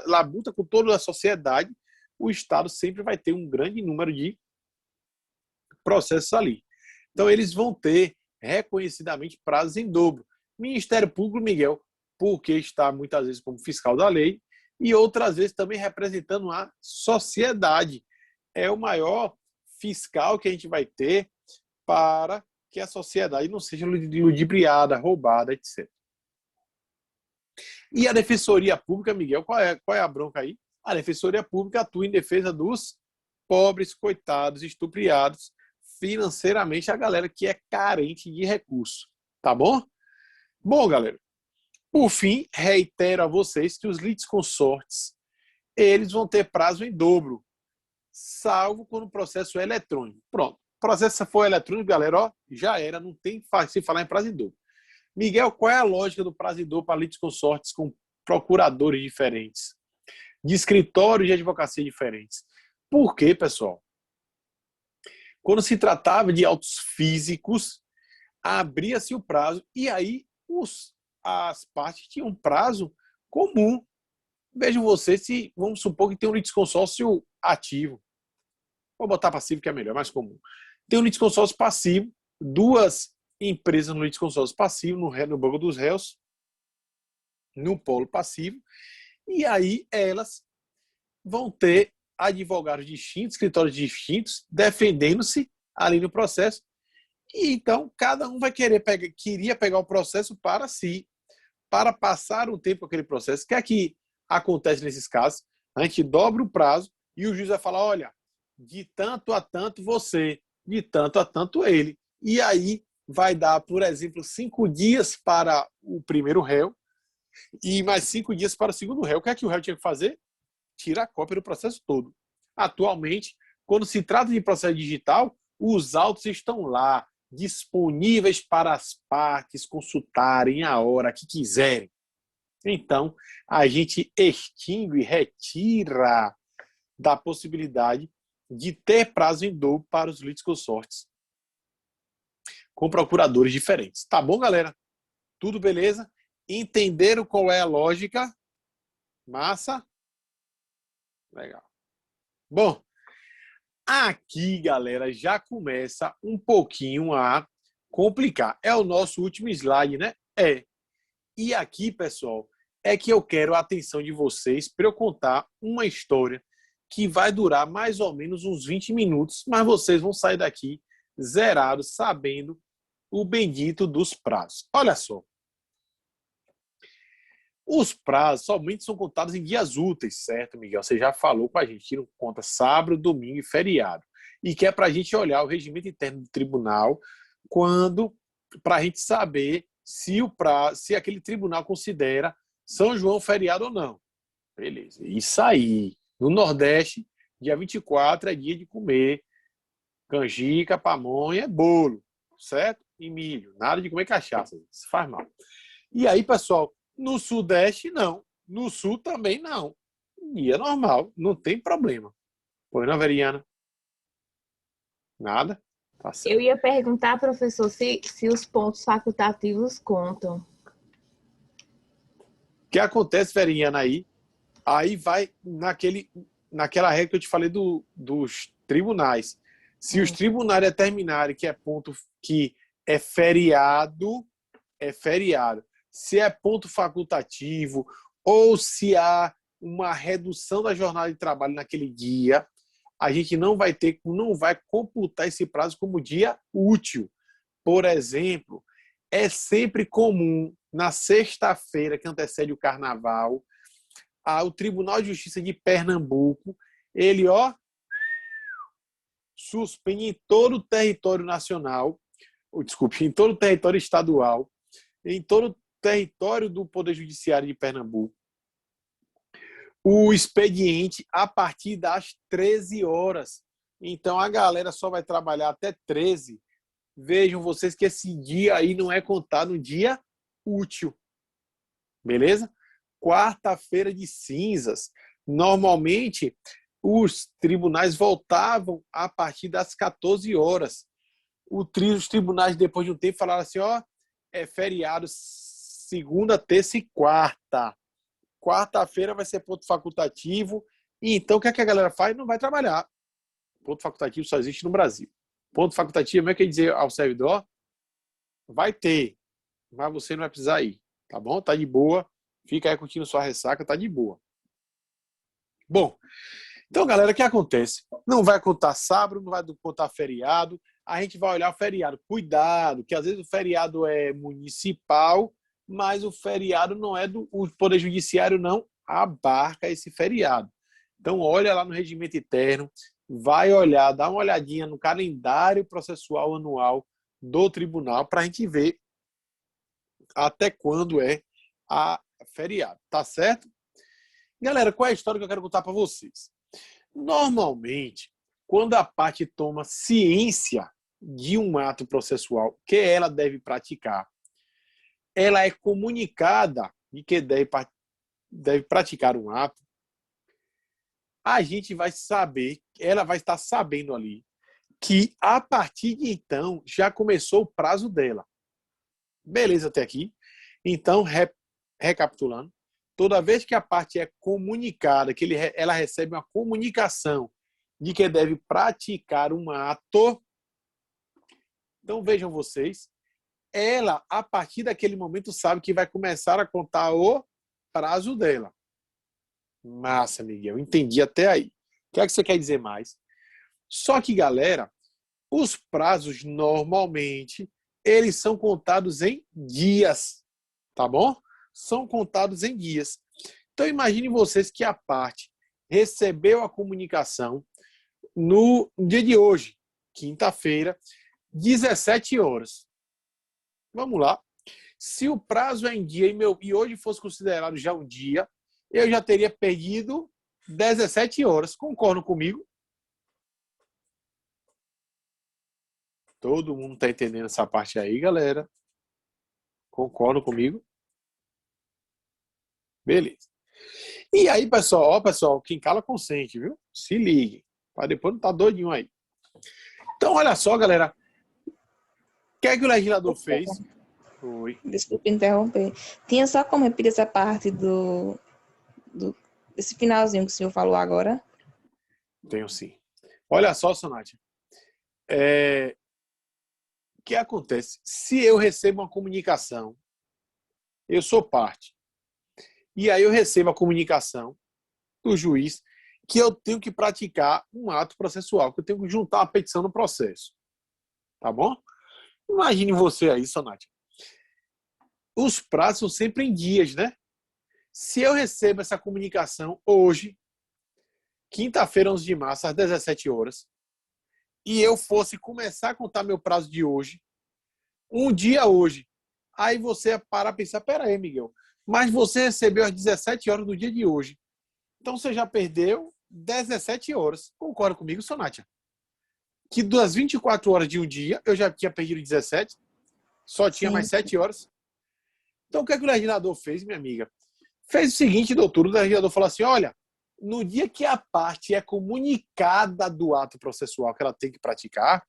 labuta com toda a sociedade, o Estado sempre vai ter um grande número de processos ali. Então eles vão ter reconhecidamente prazos em dobro. Ministério Público, Miguel, porque está muitas vezes como fiscal da lei e outras vezes também representando a sociedade. É o maior fiscal que a gente vai ter para que a sociedade não seja ludibriada, roubada, etc. E a Defensoria Pública, Miguel, qual é a bronca aí? A Defensoria Pública atua em defesa dos pobres, coitados, estupriados financeiramente, a galera que é carente de recursos. Tá bom? Bom, galera, por fim, reitero a vocês que os litisconsortes, eles vão ter prazo em dobro, salvo quando o processo é eletrônico. Pronto. O processo for eletrônico, galera, ó, já era, não tem que se falar em prazo em dobro. Miguel, qual é a lógica do prazo em dobro para litisconsortes com procuradores diferentes, de escritórios de advocacia diferentes? Por quê, pessoal? Quando se tratava de autos físicos, abria-se o prazo e aí as partes tinham um prazo comum. Vejam vocês se, vamos supor que tem um litisconsórcio ativo. Vou botar passivo que é melhor, mais comum. Tem um litisconsórcio passivo, duas empresas no litisconsórcio passivo, no banco dos réus, no polo passivo, e aí elas vão ter advogados distintos, escritórios distintos, defendendo-se ali no processo. E então, cada um vai queria pegar o processo para si, para passar um tempo com aquele processo. O que é que acontece nesses casos? A gente dobra o prazo e o juiz vai falar, olha, de tanto a tanto você, de tanto a tanto ele. E aí vai dar, por exemplo, 5 dias para o primeiro réu e mais 5 dias para o segundo réu. O que é que o réu tinha que fazer? Tira a cópia do processo todo. Atualmente, quando se trata de processo digital, os autos estão lá, disponíveis para as partes consultarem a hora que quiserem. Então, a gente extingue, retira da possibilidade de ter prazo em dobro para os litisconsortes com procuradores diferentes. Tá bom, galera? Tudo beleza? Entenderam qual é a lógica? Massa? Legal. Bom, aqui, galera, já começa um pouquinho a complicar. É o nosso último slide, né? É. E aqui, pessoal, é que eu quero a atenção de vocês para eu contar uma história que vai durar mais ou menos uns 20 minutos, mas vocês vão sair daqui zerados, sabendo o bendito dos prazos. Olha só. Os prazos somente são contados em dias úteis, certo, Miguel? Você já falou com a gente, tira conta sábado, domingo e feriado. E que é para a gente olhar o regimento interno do tribunal para a gente saber se aquele tribunal considera São João feriado ou não. Beleza. Isso aí. No Nordeste, dia 24 é dia de comer canjica, pamonha, bolo, certo? E milho. Nada de comer cachaça. Isso faz mal. E aí, pessoal, no Sudeste, não. No Sul também não. Dia normal, não tem problema. Pois não, Veriana? Nada? Tá certo. Eu ia perguntar, professor, se os pontos facultativos contam. O que acontece, Veriana, aí vai naquela regra que eu te falei dos tribunais. Se os tribunais determinarem que é ponto que é feriado, é feriado. Se é ponto facultativo ou se há uma redução da jornada de trabalho naquele dia, a gente não vai computar esse prazo como dia útil. Por exemplo, é sempre comum, na sexta-feira que antecede o carnaval, o Tribunal de Justiça de Pernambuco, ele, suspende em todo o território nacional, em todo o território estadual, em todo o território do Poder Judiciário de Pernambuco, o expediente a partir das 13 horas. Então, a galera só vai trabalhar até 13. Vejam vocês que esse dia aí não é contado um dia útil. Beleza? Quarta-feira de cinzas. Normalmente, os tribunais voltavam a partir das 14 horas. Os tribunais, depois de um tempo, falaram assim, é feriado segunda, terça e quarta. Quarta-feira vai ser ponto facultativo. E então, o que é que a galera faz? Não vai trabalhar. Ponto facultativo só existe no Brasil. Ponto facultativo é quer dizer ao servidor, vai ter, mas você não vai precisar ir. Tá bom? Tá de boa. Fica aí curtindo sua ressaca, tá de boa. Bom, então, galera, o que acontece? Não vai contar sábado, não vai contar feriado. A gente vai olhar o feriado. Cuidado, que às vezes o feriado é municipal, mas o feriado não é o Poder Judiciário, não abarca esse feriado. Então, olha lá no regimento interno, vai olhar, dar uma olhadinha no calendário processual anual do tribunal para a gente ver até quando é a feriado, tá certo? Galera, qual é a história que eu quero contar para vocês? Normalmente, quando a parte toma ciência de um ato processual que ela deve praticar, ela é comunicada de que deve praticar um ato, a gente vai saber, ela vai estar sabendo ali, que a partir de então já começou o prazo dela. Beleza até aqui? Então, recapitulando, toda vez que a parte é comunicada, que ela recebe uma comunicação de que deve praticar um ato, então vejam vocês, ela, a partir daquele momento, sabe que vai começar a contar o prazo dela. Massa, Miguel, entendi até aí. O que é que você quer dizer mais? Só que, galera, os prazos, normalmente, eles são contados em dias, tá bom? São contados em dias. Então, imagine vocês que a parte recebeu a comunicação no dia de hoje, quinta-feira, 17 horas. Vamos lá. Se o prazo é em dia e hoje fosse considerado já um dia, eu já teria perdido 17 horas. Concordam comigo? Todo mundo está entendendo essa parte aí, galera? Concordam comigo? Beleza. E aí, pessoal, ó, pessoal, quem cala consente, viu? Se ligue, para depois não estar doidinho aí. Então, olha só, galera. O que é que o legislador fez? Oi. Desculpe interromper. Tinha só como repetir essa parte desse finalzinho que o senhor falou agora? Tenho sim. Olha só, Sonatia. O que acontece? Se eu recebo uma comunicação, eu sou parte, e aí eu recebo a comunicação do juiz que eu tenho que praticar um ato processual, que eu tenho que juntar a petição no processo. Tá bom? Imagine você aí, Sonatia. Os prazos são sempre em dias, né? Se eu recebo essa comunicação hoje, quinta-feira, 11 de março, às 17 horas, e eu fosse começar a contar meu prazo de hoje, um dia hoje, aí você para a pensar, peraí, Miguel, mas você recebeu às 17 horas do dia de hoje. Então você já perdeu 17 horas. Concorda comigo, Sonatia? Que das 24 horas de um dia, eu já tinha perdido 17, só tinha mais 7 horas. Então o que é que o legislador fez, minha amiga? Fez o seguinte, doutor, o legislador falou assim, olha, no dia que a parte é comunicada do ato processual que ela tem que praticar,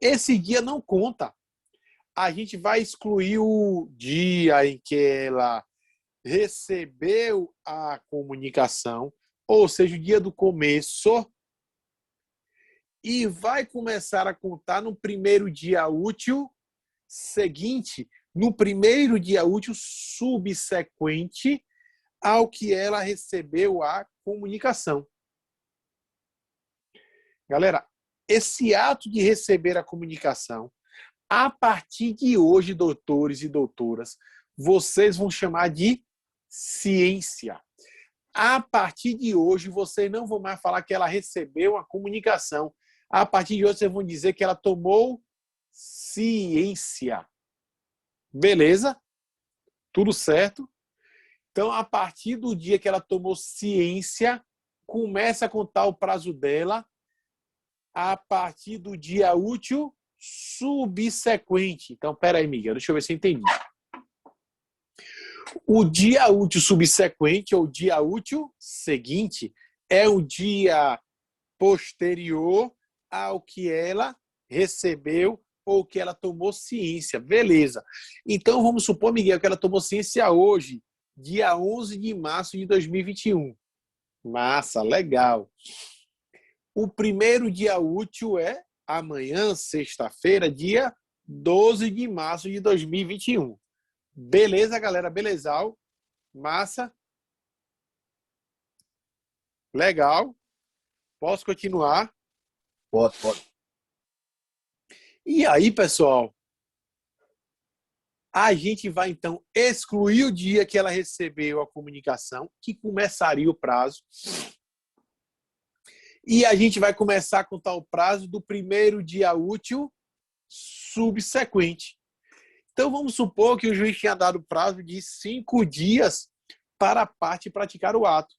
esse dia não conta. A gente vai excluir o dia em que ela recebeu a comunicação, ou seja, o dia do começo, e vai começar a contar no primeiro dia útil seguinte, no primeiro dia útil subsequente ao que ela recebeu a comunicação. Galera, esse ato de receber a comunicação, a partir de hoje, doutores e doutoras, vocês vão chamar de ciência. A partir de hoje, vocês não vão mais falar que ela recebeu a comunicação. A partir de hoje, vocês vão dizer que ela tomou ciência. Beleza? Tudo certo? Então, a partir do dia que ela tomou ciência, começa a contar o prazo dela a partir do dia útil subsequente. Então, peraí, Miguel, deixa eu ver se eu entendi. O dia útil subsequente ou dia útil seguinte é o dia posterior ao que ela recebeu ou que ela tomou ciência. Beleza. Então, vamos supor, Miguel, que ela tomou ciência hoje, dia 11 de março de 2021. Massa, legal. O primeiro dia útil é amanhã, sexta-feira, dia 12 de março de 2021. Beleza, galera? Belezal? Massa? Legal. Posso continuar? Pode. E aí, pessoal, a gente vai, então, excluir o dia que ela recebeu a comunicação, que começaria o prazo. E a gente vai começar a contar o prazo do primeiro dia útil subsequente. Então, vamos supor que o juiz tinha dado prazo de 5 dias para a parte praticar o ato.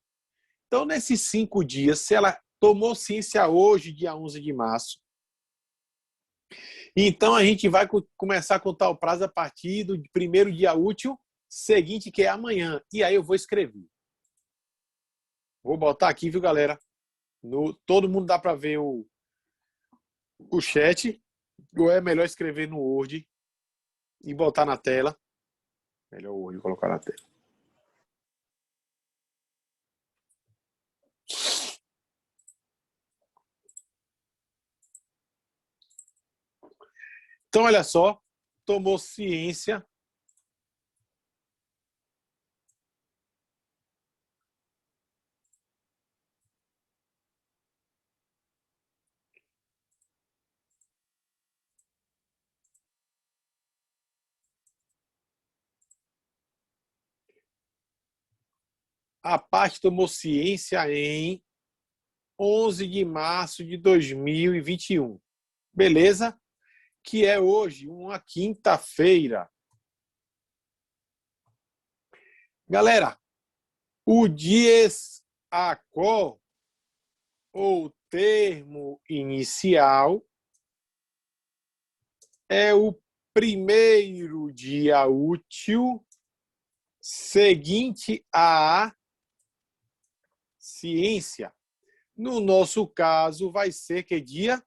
Então, nesses 5 dias, se ela tomou ciência hoje, dia 11 de março, então a gente vai começar a contar o prazo a partir do primeiro dia útil seguinte, que é amanhã. E aí eu vou escrever. Vou botar aqui, viu, galera? Todo mundo dá para ver o chat, ou é melhor escrever no Word e botar na tela. Melhor o Word colocar na tela. Então, olha só, tomou ciência. A parte tomou ciência em 11 de março de 2021. Beleza? Que é hoje, uma quinta-feira. Galera, o dies a quo, ou termo inicial, é o primeiro dia útil seguinte à ciência. No nosso caso, vai ser que dia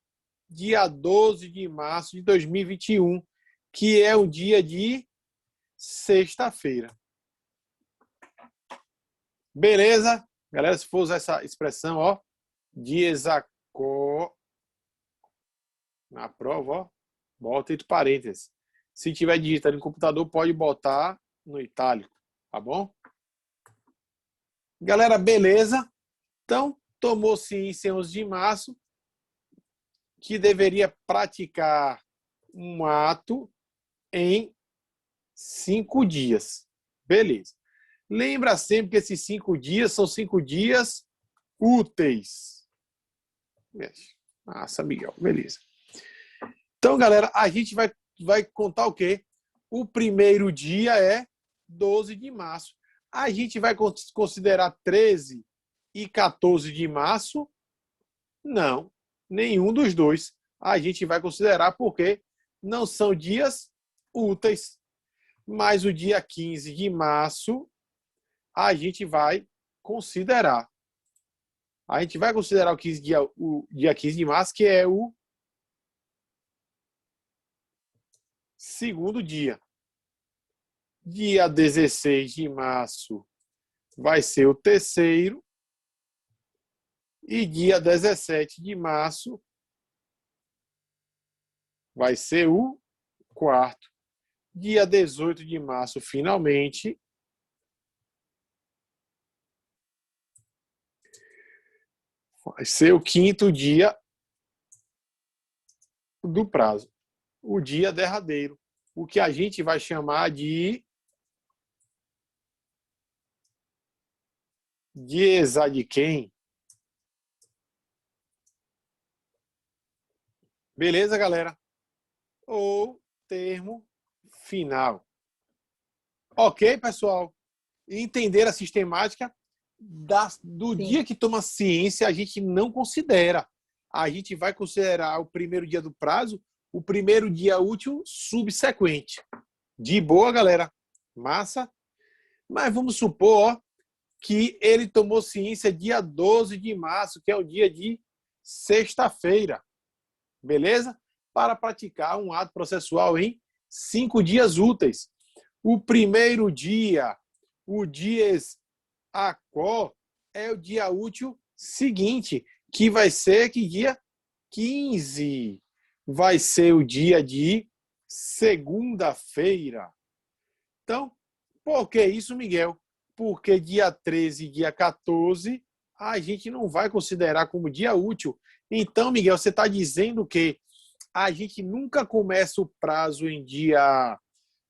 12 de março de 2021, que é o dia de sexta-feira. Beleza? Galera, se for usar essa expressão, ó, dies a quo, na prova, ó, bota entre parênteses. Se tiver digitando no computador, pode botar no itálico, tá bom? Galera, beleza? Então, tomou ciência em 11 de março que deveria praticar um ato em 5 dias. Beleza. Lembra sempre que esses 5 dias são 5 dias úteis. Nossa, Miguel, beleza. Então, galera, a gente vai contar o quê? O primeiro dia é 12 de março. A gente vai considerar 13 e 14 de março? Não, nenhum dos dois. A gente vai considerar porque não são dias úteis. Mas o dia 15 de março, a gente vai considerar. A gente vai considerar o dia 15 de março, que é o segundo dia. Dia 16 de março vai ser o terceiro. E dia 17 de março vai ser o quarto. Dia 18 de março, finalmente, vai ser o quinto dia do prazo. O dia derradeiro. O que a gente vai chamar de exadquem. Beleza, galera? Ou termo final. Ok, pessoal? Entender a sistemática do Sim. dia que toma ciência, a gente não considera. A gente vai considerar o primeiro dia do prazo, o primeiro dia útil subsequente. De boa, galera? Massa? Mas vamos supor, ó, que ele tomou ciência dia 12 de março, que é o dia de sexta-feira. Beleza? Para praticar um ato processual em 5 dias úteis. O primeiro dia, o dies a quo, é o dia útil seguinte, que vai ser que dia 15. Vai ser o dia de segunda-feira. Então, por que isso, Miguel? Porque dia 13 e dia 14 a gente não vai considerar como dia útil. Então, Miguel, você está dizendo que a gente nunca começa o prazo em dia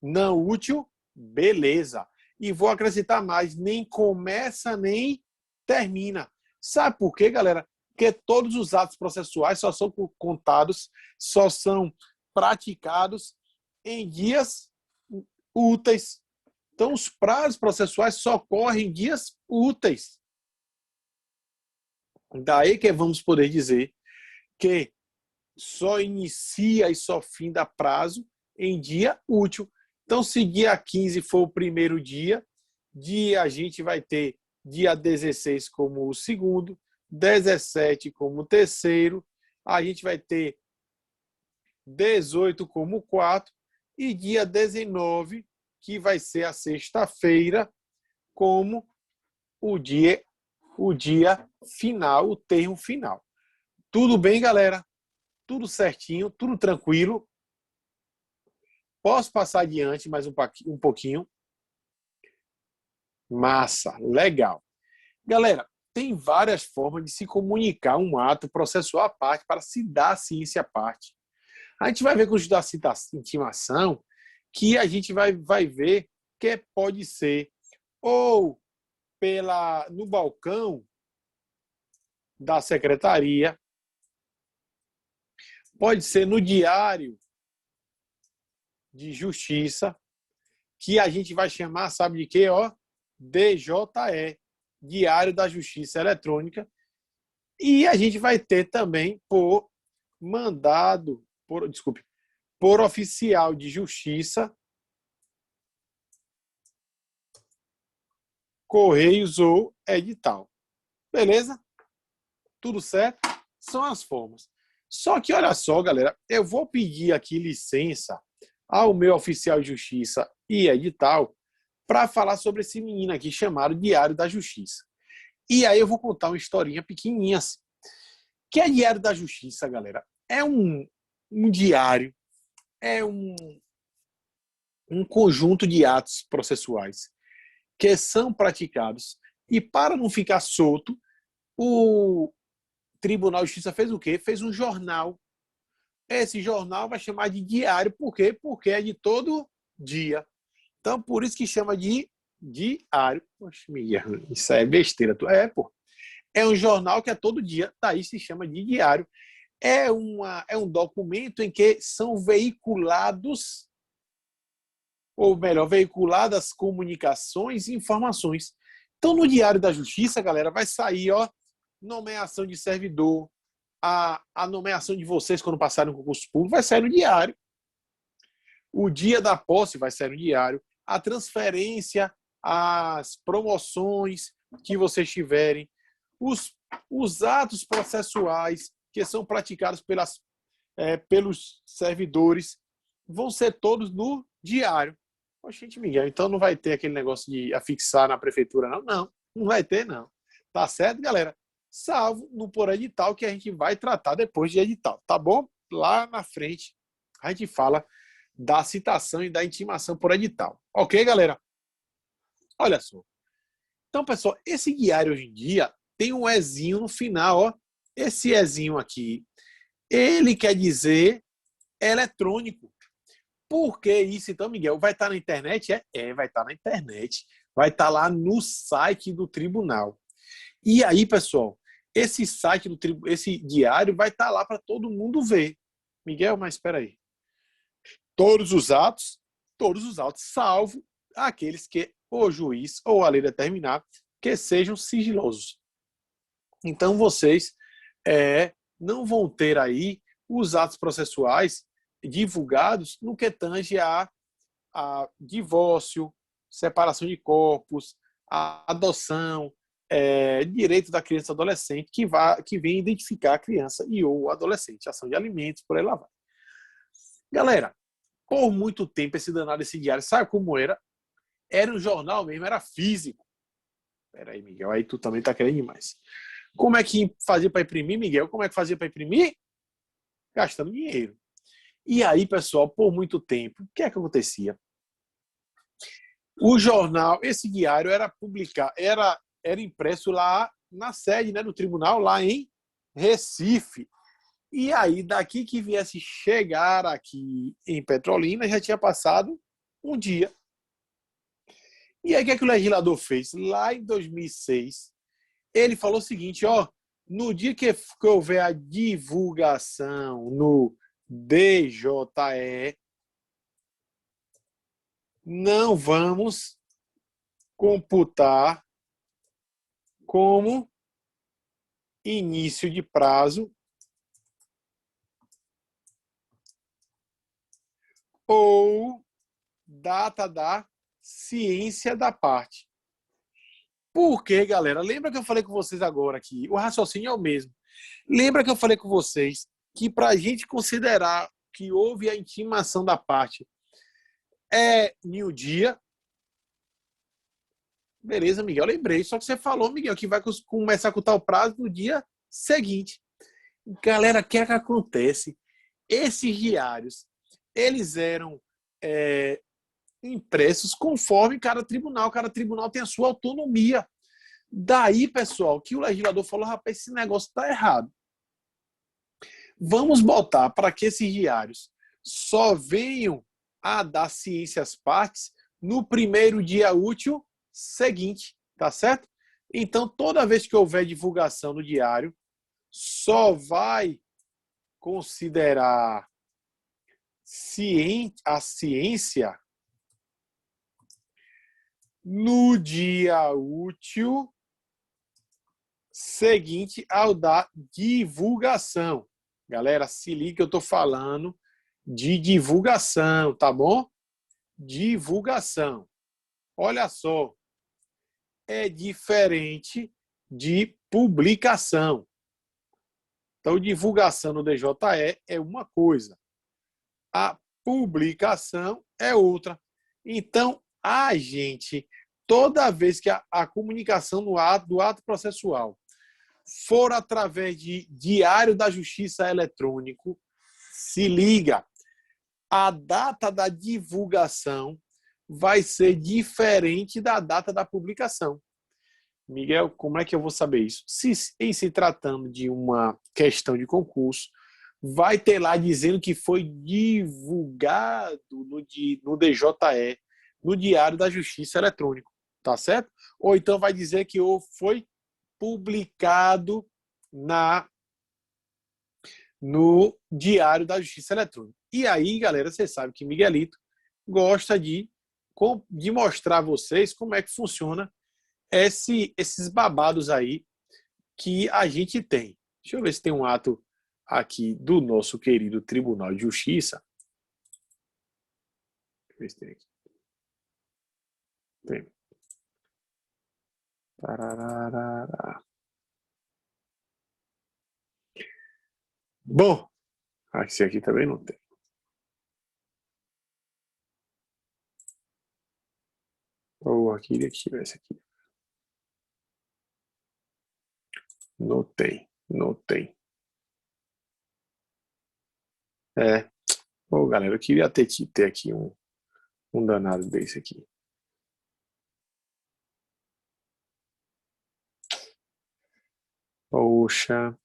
não útil? Beleza. E vou acrescentar mais, nem começa nem termina. Sabe por quê, galera? Porque todos os atos processuais só são contados, só são praticados em dias úteis. Então, os prazos processuais só ocorrem em dias úteis. Daí que vamos poder dizer que só inicia e só finda prazo em dia útil. Então, se dia 15 for o primeiro dia, a gente vai ter dia 16 como o segundo, 17 como o terceiro, a gente vai ter 18 como o quarto e dia 19, que vai ser a sexta-feira, como o dia final, o termo final. Tudo bem, galera? Tudo certinho, tudo tranquilo. Posso passar adiante mais um pouquinho? Massa, legal. Galera, tem várias formas de se comunicar um ato processual à parte para se dar a ciência à parte. A gente vai ver com o da intimação que a gente vai ver que pode ser ou no balcão da secretaria, pode ser no diário de justiça, que a gente vai chamar, sabe de quê? DJE, Diário da Justiça Eletrônica, e a gente vai ter também por oficial de justiça, correios ou edital. Beleza? Tudo certo? São as formas. Só que, olha só, galera, eu vou pedir aqui licença ao meu oficial de justiça e edital para falar sobre esse menino aqui chamado Diário da Justiça. E aí eu vou contar uma historinha pequenininha assim. Que é Diário da Justiça, galera? É um diário, é um conjunto de atos processuais que são praticados. E para não ficar solto, o Tribunal de Justiça fez o quê? Fez um jornal. Esse jornal vai chamar de diário. Por quê? Porque é de todo dia. Então, por isso que chama de diário. Poxa, Miguel, isso é besteira. Pô. É um jornal que é todo dia. Daí se chama de diário. É um documento em que são veiculados, ou melhor, veiculadas comunicações e informações. Então, no Diário da Justiça, galera, vai sair nomeação de servidor, a nomeação de vocês quando passarem no concurso público vai sair no diário. O dia da posse vai sair no diário. A transferência, as promoções que vocês tiverem, os atos processuais que são praticados pelos servidores vão ser todos no diário. Poxa, gente, Miguel, então não vai ter aquele negócio de afixar na prefeitura, não? Não vai ter, não. Tá certo, galera? Salvo no por edital, que a gente vai tratar depois de edital, tá bom? Lá na frente a gente fala da citação e da intimação por edital. Ok, galera? Olha só. Então, pessoal, esse diário hoje em dia tem um ezinho no final, Esse ezinho aqui, ele quer dizer eletrônico. Por que isso, então, Miguel? Vai estar na internet? Vai estar na internet. Vai estar lá no site do tribunal. E aí, pessoal, esse site esse diário vai estar lá para todo mundo ver. Miguel, mas espera aí. Todos os atos, salvo aqueles que o juiz ou a lei determinar que sejam sigilosos. Então, vocês não vão ter aí os atos processuais divulgados no que tange a divórcio, separação de corpos, a adoção, direito da criança e adolescente que vem identificar a criança e ou o adolescente, ação de alimentos, por aí lá vai. Galera, por muito tempo esse diário, sabe como era? Era um jornal mesmo, era físico. Peraí, Miguel, aí tu também tá querendo demais. Como é que fazia para imprimir, Miguel? Como é que fazia para imprimir? Gastando dinheiro. E aí, pessoal, por muito tempo, o que é que acontecia? O jornal, esse diário era publicado, era impresso lá na sede, do tribunal, lá em Recife. E aí, daqui que viesse chegar aqui em Petrolina, já tinha passado um dia. E aí, o que é que o legislador fez? Lá em 2006, ele falou o seguinte, No dia que houver a divulgação no DJE, não vamos computar como início de prazo ou data da ciência da parte. Por quê, galera? Lembra que eu falei com vocês agora aqui? O raciocínio é o mesmo. Lembra que eu falei com vocês que para a gente considerar que houve a intimação da parte em um dia? Beleza, Miguel, lembrei. Só que você falou, Miguel, que vai começar a contar o prazo no dia seguinte. Galera, o que é que acontece? Esses diários, eles eram impressos conforme cada tribunal. Cada tribunal tem a sua autonomia. Daí, pessoal, que o legislador falou, rapaz, esse negócio está errado. Vamos botar para que esses diários só venham a dar ciência às partes no primeiro dia útil seguinte, tá certo? Então, toda vez que houver divulgação no diário, só vai considerar a ciência no dia útil seguinte ao da divulgação. Galera, se liga que eu estou falando de divulgação, tá bom? Divulgação. Olha só, é diferente de publicação. Então, divulgação no DJE é uma coisa. A publicação é outra. Então, a gente, toda vez que a comunicação do ato processual for através de Diário da Justiça eletrônico, se liga, a data da divulgação vai ser diferente da data da publicação. Miguel, como é que eu vou saber isso? Em se tratando de uma questão de concurso, vai ter lá dizendo que foi divulgado no DJE, no Diário da Justiça eletrônico, tá certo? Ou então vai dizer que foi publicado no Diário da Justiça eletrônica. E aí, galera, você sabe que Miguelito gosta de mostrar a vocês como é que funciona esses babados aí que a gente tem. Deixa eu ver se tem um ato aqui do nosso querido Tribunal de Justiça. Deixa eu ver se tem aqui. Tem. Tararara. Bom, esse aqui também não tem. Ou aqui, deixa eu ver esse aqui. Não tem, não tem. Ô, galera, eu queria ter aqui um danado desse aqui. Poxa.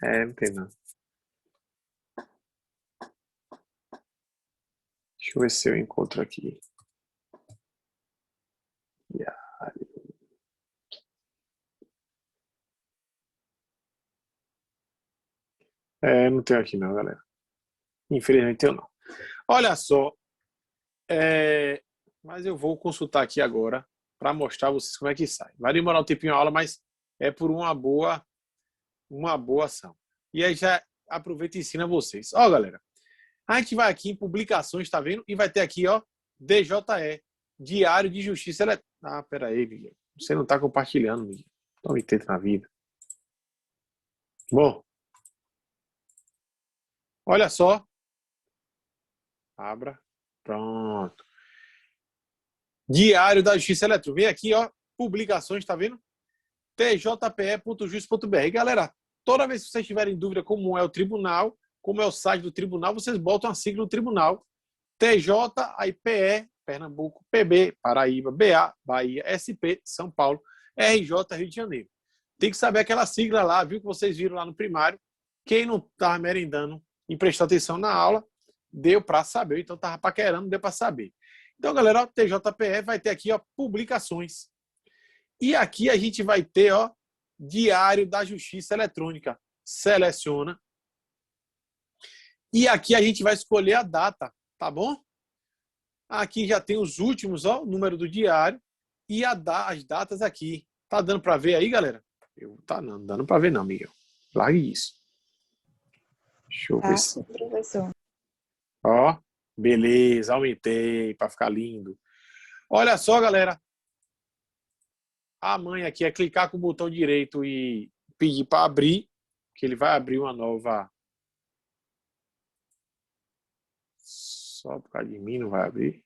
Não tem não. Deixa eu ver se eu encontro aqui. Não tenho aqui não, galera. Infelizmente eu não. Olha só. Mas eu vou consultar aqui agora para mostrar a vocês como é que sai. Vai demorar um tempinho a aula, mas é por uma boa ação. E aí já aproveita e ensina vocês. Ó, galera, a gente vai aqui em publicações, tá vendo? E vai ter aqui, ó, DJE, Diário de Justiça Eletrônica. Ah, peraí, Miguel. Você não tá compartilhando, Miguel. Não me tenta na vida. Bom. Olha só. Abra. Pronto. Diário da Justiça Eletrônica. Vem aqui, ó, publicações, tá vendo? tjpe.jus.br. Galera, toda vez que vocês tiverem dúvida como é o tribunal, como é o site do tribunal, vocês botam a sigla do tribunal. TJ, aí PE, Pernambuco, PB, Paraíba, BA, Bahia, SP, São Paulo, RJ, Rio de Janeiro. Tem que saber aquela sigla lá, viu, que vocês viram lá no primário. Quem não está merendando e prestou atenção na aula, deu para saber. Então, estava paquerando, deu para saber. Então, galera, o TJPE vai ter aqui, ó, publicações. E aqui a gente vai ter, ó, Diário da Justiça Eletrônica. Seleciona. E aqui a gente vai escolher a data, tá bom? Aqui já tem os últimos, ó, o número do diário e as datas aqui. Tá dando para ver aí, galera? Tá não dando para ver não, Miguel. Largue isso. Deixa eu ver se... professor. Ó, beleza, aumentei para ficar lindo. Olha só, galera. A mãe aqui é clicar com o botão direito e pedir para abrir, que ele vai abrir uma nova... Só por causa de mim não vai abrir.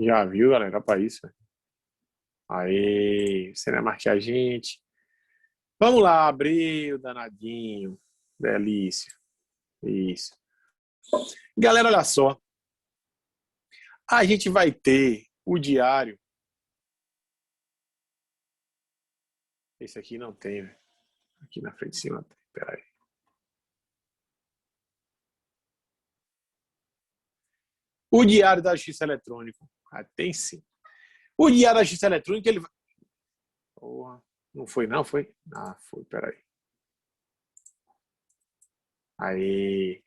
Já viu, galera? Para isso. Aí, você não é mais que a gente. Vamos lá, abriu, danadinho. Delícia. Isso. Galera, olha só. A gente vai ter o diário. Esse aqui não tem, velho. Aqui na frente de cima tem. Peraí. O Diário da Justiça Eletrônica. Ah, tem sim. O Diário da Justiça Eletrônica, ele vai... Porra, não foi não, foi? Ah, foi, peraí. Aí.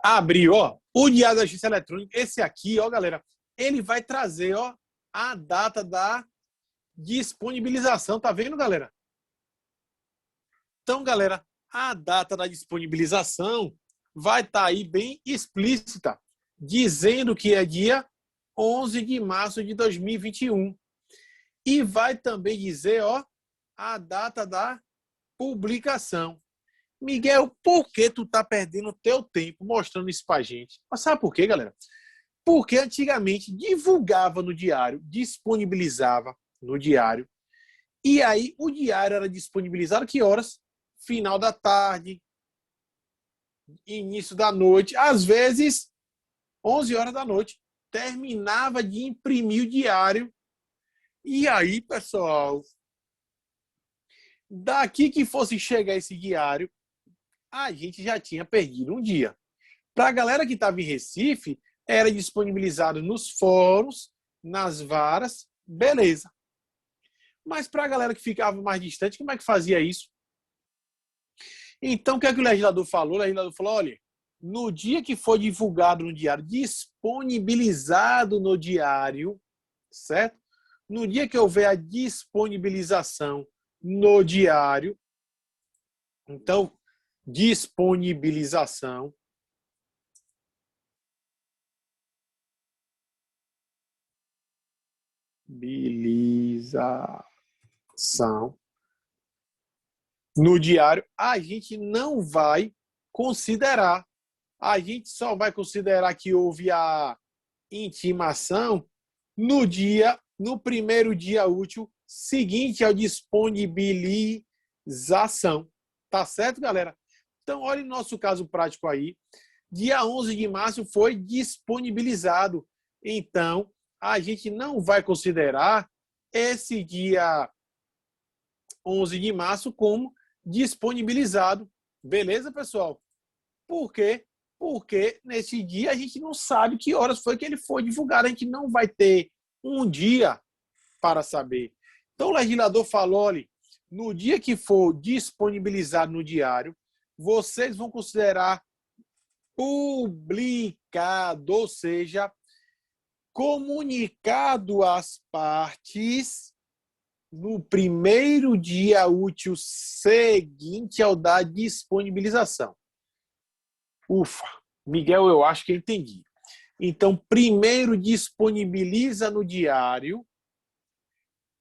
Abriu, ó. O Diário da Justiça Eletrônica, esse aqui, ó, galera, ele vai trazer, ó, a data da disponibilização. Tá vendo, galera? Então, galera, a data da disponibilização vai estar aí bem explícita, dizendo que é dia 11 de março de 2021. E vai também dizer, ó, a data da publicação. Miguel, por que tu tá perdendo teu tempo mostrando isso pra gente? Mas sabe por quê, galera? Porque antigamente divulgava no diário, disponibilizava no diário, e aí o diário era disponibilizado que horas? Final da tarde, início da noite, às vezes 11 horas da noite. Terminava de imprimir o diário. E aí, pessoal, daqui que fosse chegar esse diário, a gente já tinha perdido um dia. Para a galera que estava em Recife, era disponibilizado nos fóruns, nas varas, beleza. Mas para a galera que ficava mais distante, como é que fazia isso? Então, o que é que o legislador falou? O legislador falou, olha, no dia que for divulgado no diário, disponibilizado no diário, certo? No dia que houver a disponibilização no diário, então, disponibilização, no diário, a gente não vai considerar. A gente só vai considerar que houve a intimação no primeiro dia útil seguinte à disponibilização. Tá certo, galera? Então, olha o nosso caso prático aí. Dia 11 de março foi disponibilizado. Então, a gente não vai considerar esse dia 11 de março como disponibilizado. Beleza, pessoal? Por quê? Porque nesse dia a gente não sabe que horas foi que ele foi divulgado. A gente não vai ter um dia para saber. Então, o legislador falou, olha, no dia que for disponibilizado no diário, vocês vão considerar publicado, ou seja, comunicado às partes no primeiro dia útil seguinte ao da disponibilização. Ufa, Miguel, eu acho que eu entendi. Então, primeiro disponibiliza no diário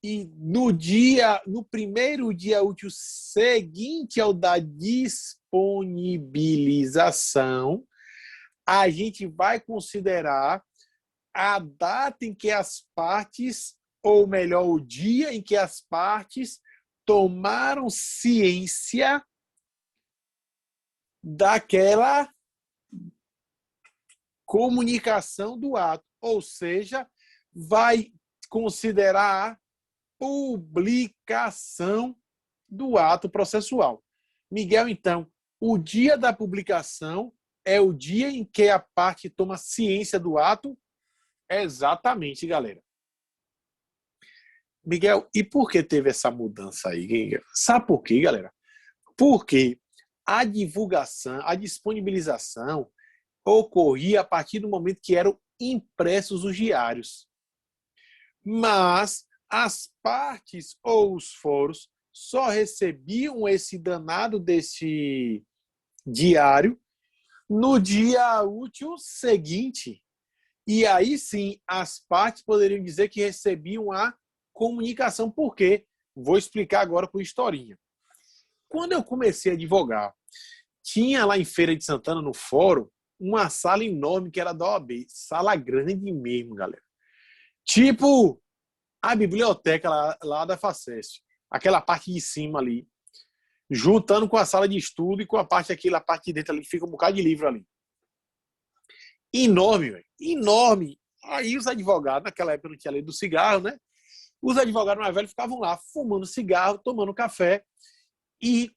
e no primeiro dia útil seguinte ao da disponibilização, a gente vai considerar a data em que as partes ou melhor, o dia em que as partes tomaram ciência daquela comunicação do ato, ou seja, vai considerar a publicação do ato processual. Miguel, então, o dia da publicação é o dia em que a parte toma ciência do ato? Exatamente, galera. Miguel, e por que teve essa mudança aí? Sabe por quê, galera? Porque a divulgação, a disponibilização ocorria a partir do momento que eram impressos os diários. Mas as partes ou os fóruns só recebiam esse danado desse diário no dia útil seguinte. E aí sim, as partes poderiam dizer que recebiam a comunicação. Por quê? Vou explicar agora com historinha. Quando eu comecei a advogar, tinha lá em Feira de Santana, no fórum, uma sala enorme que era da OAB. Sala grande mesmo, galera. Tipo a biblioteca lá da Facesp. Aquela parte de cima ali. Juntando com a sala de estudo e com a parte aqui, a parte de dentro ali, fica um bocado de livro ali. Enorme, velho. Enorme. Aí os advogados, naquela época não tinha lei do cigarro, né? Os advogados mais velhos ficavam lá fumando cigarro, tomando café e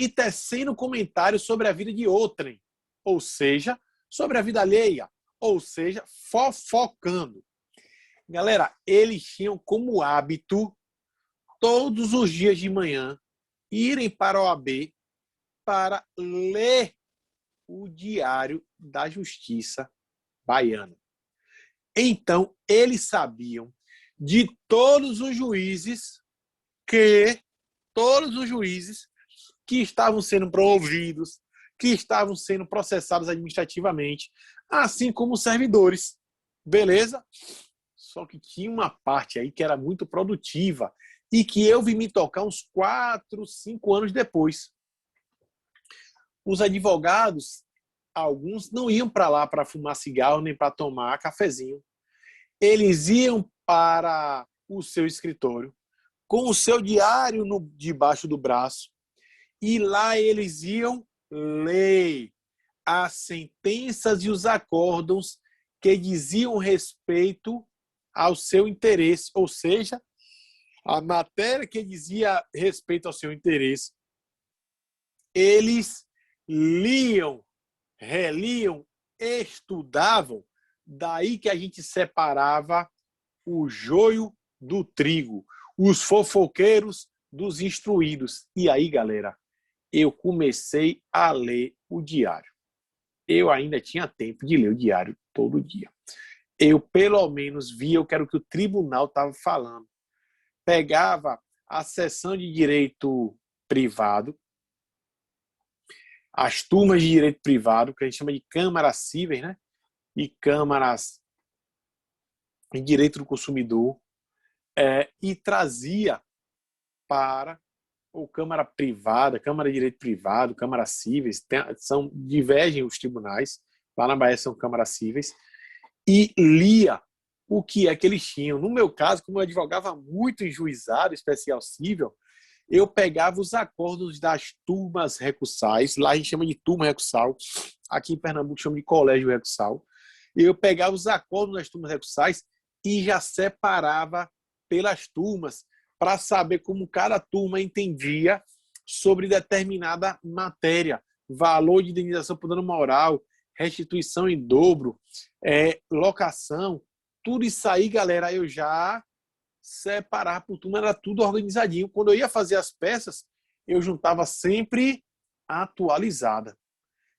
tecendo comentários sobre a vida de outrem. Ou seja, sobre a vida alheia. Ou seja, fofocando. Galera, eles tinham como hábito, todos os dias de manhã, irem para a OAB para ler o Diário da Justiça Baiana. Então, eles sabiam de todos os juízes que estavam sendo promovidos, que estavam sendo processados administrativamente, assim como os servidores. Beleza? Só que tinha uma parte aí que era muito produtiva e que eu vim me tocar uns 4, 5 anos depois. Os advogados, alguns, não iam para lá para fumar cigarro nem para tomar cafezinho. Eles iam para o seu escritório com o seu diário debaixo do braço e lá eles iam ler as sentenças e os acórdãos que diziam respeito ao seu interesse, ou seja, a matéria que dizia respeito ao seu interesse, eles liam, reliam, estudavam, daí que a gente separava o joio do trigo, os fofoqueiros dos instruídos. E aí, galera, eu comecei a ler o diário. Eu ainda tinha tempo de ler o diário todo dia. Eu, pelo menos, via o que era o que o tribunal estava falando. Pegava a seção de direito privado, as turmas de direito privado, que a gente chama de câmaras cíveis, né? E câmaras de direito do consumidor, e trazia para ou câmara privada, câmara de direito privado, câmaras cíveis, divergem os tribunais, lá na Bahia são câmaras cíveis, e lia o que é que eles tinham. No meu caso, como eu advogava muito em juizado especial cível, eu pegava os acordos das turmas recursais, lá a gente chama de turma recursal, aqui em Pernambuco chama de colégio recursal. Eu pegava os acordos das turmas recursais e já separava pelas turmas para saber como cada turma entendia sobre determinada matéria, valor de indenização por dano moral, restituição em dobro, locação, tudo isso aí, galera, eu já separava por turma, era tudo organizadinho. Quando eu ia fazer as peças, eu juntava sempre atualizada.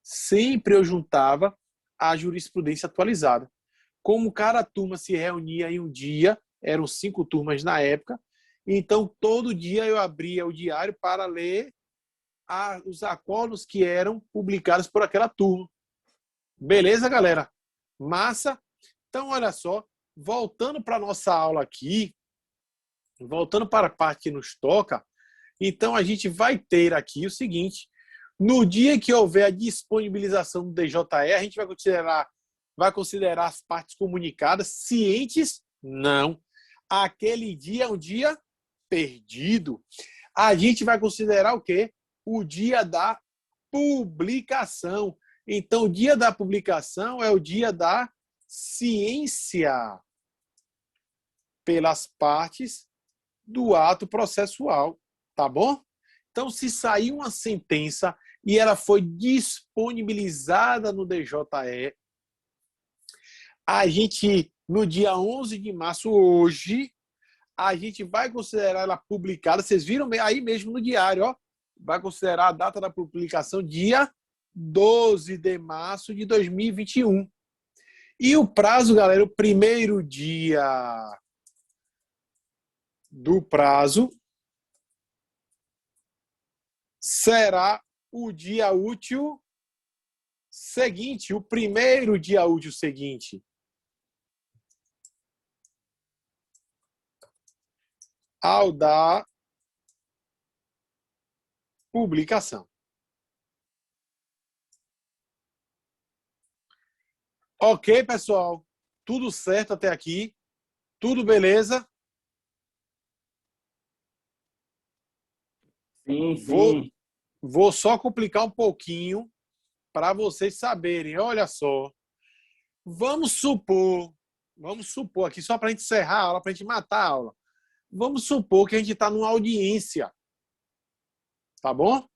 Sempre eu juntava a jurisprudência atualizada. Como cada turma se reunia em um dia, eram 5 turmas na época, então todo dia eu abria o diário para ler os acordos que eram publicados por aquela turma. Beleza, galera? Massa? Então, olha só, voltando para a nossa aula aqui, voltando para a parte que nos toca, então a gente vai ter aqui o seguinte: no dia que houver a disponibilização do DJE, a gente vai considerar as partes comunicadas cientes? Não. aquele dia é um dia perdido. A gente vai considerar o quê? O dia da publicação. Então, o dia da publicação é o dia da ciência pelas partes do ato processual, tá bom? Então, se sair uma sentença e ela foi disponibilizada no DJE, a gente, no dia 11 de março, hoje, a gente vai considerar ela publicada. Vocês viram aí mesmo no diário, ó. Vai considerar a data da publicação dia 12 de março de 2021. E o prazo, galera, o primeiro dia do prazo será o dia útil seguinte, o primeiro dia útil seguinte. Ao da publicação. Ok, pessoal? Tudo certo até aqui? Tudo beleza? Sim, sim. Vou só complicar um pouquinho para vocês saberem. Olha só. Vamos supor aqui, só para a gente encerrar a aula, para a gente matar a aula. Vamos supor que a gente está numa audiência. Tá bom?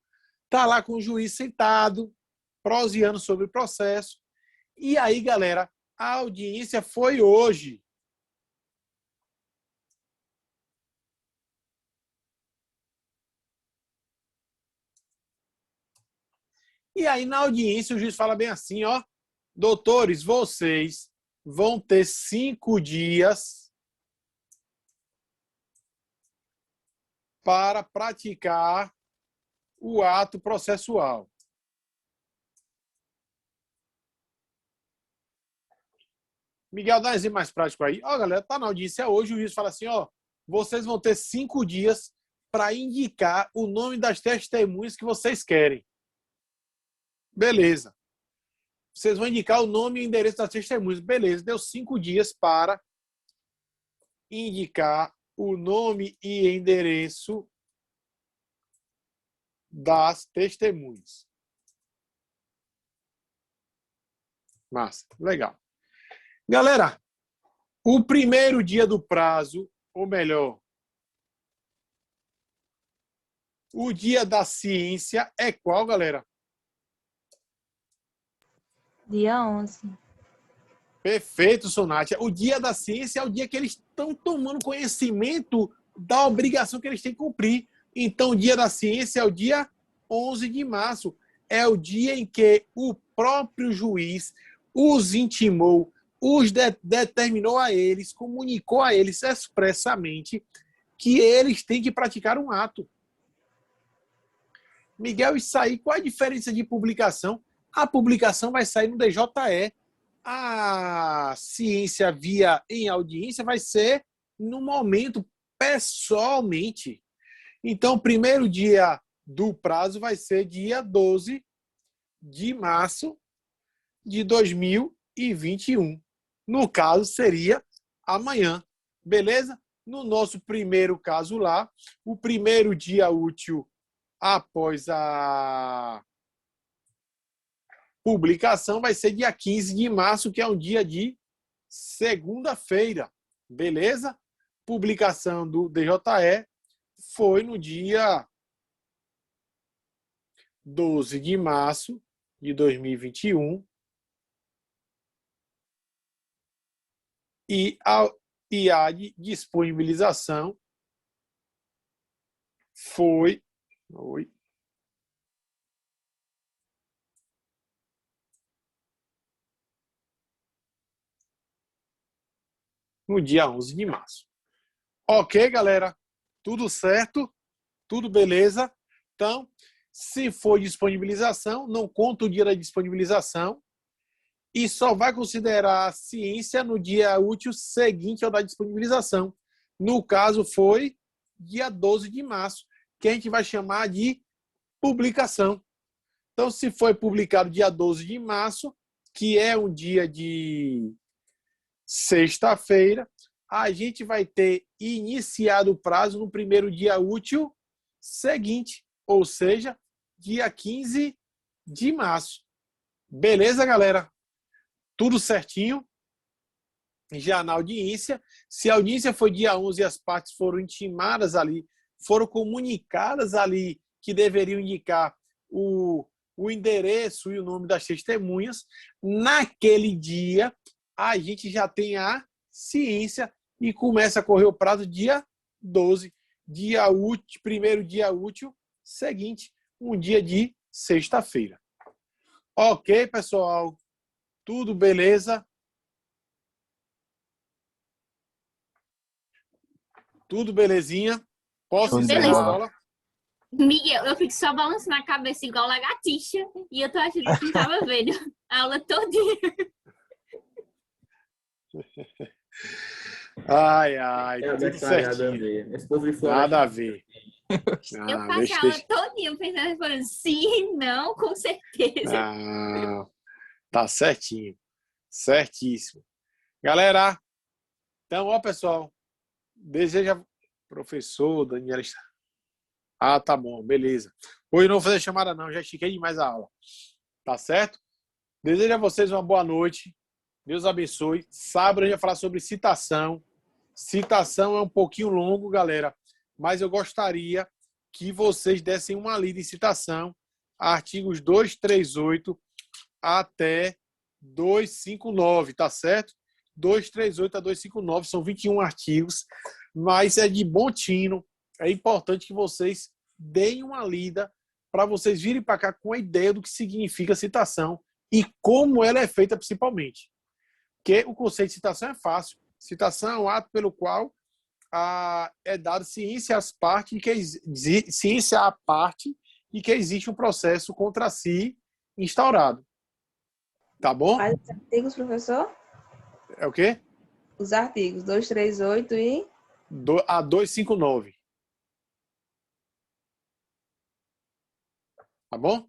Está lá com o juiz sentado, proseando sobre o processo. E aí, galera, a audiência foi hoje. E aí, na audiência, o juiz fala bem assim, ó. Doutores, vocês vão ter 5 dias para praticar o ato processual. Miguel, dá um exemplo mais prático aí. Ó, galera, tá na audiência hoje, o juiz fala assim, ó, vocês vão ter 5 dias para indicar o nome das testemunhas que vocês querem. Beleza. Vocês vão indicar o nome e o endereço das testemunhas. Beleza, deu 5 dias para indicar o nome e endereço das testemunhas. Massa, legal. Galera, o primeiro dia do prazo, ou melhor, o dia da ciência é qual, galera? Dia 11. Perfeito, Sonatia. O dia da ciência é o dia que eles estão tomando conhecimento da obrigação que eles têm que cumprir. Então, o dia da ciência é o dia 11 de março. É o dia em que o próprio juiz os intimou, os determinou a eles, comunicou a eles expressamente que eles têm que praticar um ato. Miguel, isso aí, qual a diferença de publicação? A publicação vai sair no DJE. A ciência via em audiência vai ser no momento, pessoalmente. Então, o primeiro dia do prazo vai ser dia 12 de março de 2021. No caso, seria amanhã. Beleza? No nosso primeiro caso lá, o primeiro dia útil após a publicação vai ser dia 15 de março, que é um dia de segunda-feira. Beleza? Publicação do DJE foi no dia 12 de março de 2021. E a disponibilização foi no dia 11 de março. Ok, galera? Tudo certo? Tudo beleza? Então, se for disponibilização, não conta o dia da disponibilização e só vai considerar a ciência no dia útil seguinte ao da disponibilização. No caso, foi dia 12 de março, que a gente vai chamar de publicação. Então, se foi publicado dia 12 de março, que é um dia de sexta-feira, a gente vai ter iniciado o prazo no primeiro dia útil seguinte, ou seja, dia 15 de março. Beleza, galera? Tudo certinho? Já na audiência. Se a audiência foi dia 11 e as partes foram intimadas ali, foram comunicadas ali que deveriam indicar o endereço e o nome das testemunhas, naquele dia a gente já tem a ciência e começa a correr o prazo dia 12, dia útil, primeiro dia útil seguinte, um dia de sexta-feira. Ok, pessoal? Tudo beleza? Tudo belezinha? Posso encerrar a aula? Miguel, eu fico só balançando a cabeça igual lagartixa e eu tô achando que não tava vendo a aula todinha. Ai, É tudo certinho. Esse povo de Nada a ver. Eu passei a aula todinha pensando, falando, sim, não, com certeza. Tá certinho. Certíssimo. Galera, então, ó, pessoal, deseja... Professor Daniela está... tá bom, beleza. Hoje não vou fazer chamada não, já estiquei demais a aula. Tá certo? Desejo a vocês uma boa noite. Deus abençoe. Sábado a gente vai falar sobre citação. Citação é um pouquinho longo, galera, mas eu gostaria que vocês dessem uma lida em citação, artigos 238 até 259, tá certo? 238 a 259, são 21 artigos, mas é de bom tino. É importante que vocês deem uma lida para vocês virem para cá com a ideia do que significa citação e como ela é feita principalmente. Porque o conceito de citação é fácil. Citação é um ato pelo qual é dado ciência às partes, ciência à parte e que existe um processo contra si instaurado. Tá bom? Quais os artigos, professor? É o quê? Os artigos 238 e... A 259. Tá bom?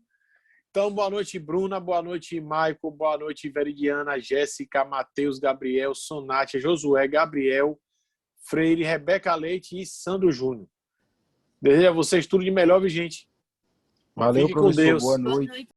Então, boa noite, Bruna, boa noite, Maico, boa noite, Veridiana, Jéssica, Matheus, Gabriel, Sonátia, Josué, Gabriel, Freire, Rebeca Leite e Sandro Júnior. Desejo a vocês tudo de melhor, viu, gente? Valeu, Fique com professor. Deus. Boa noite. Boa noite.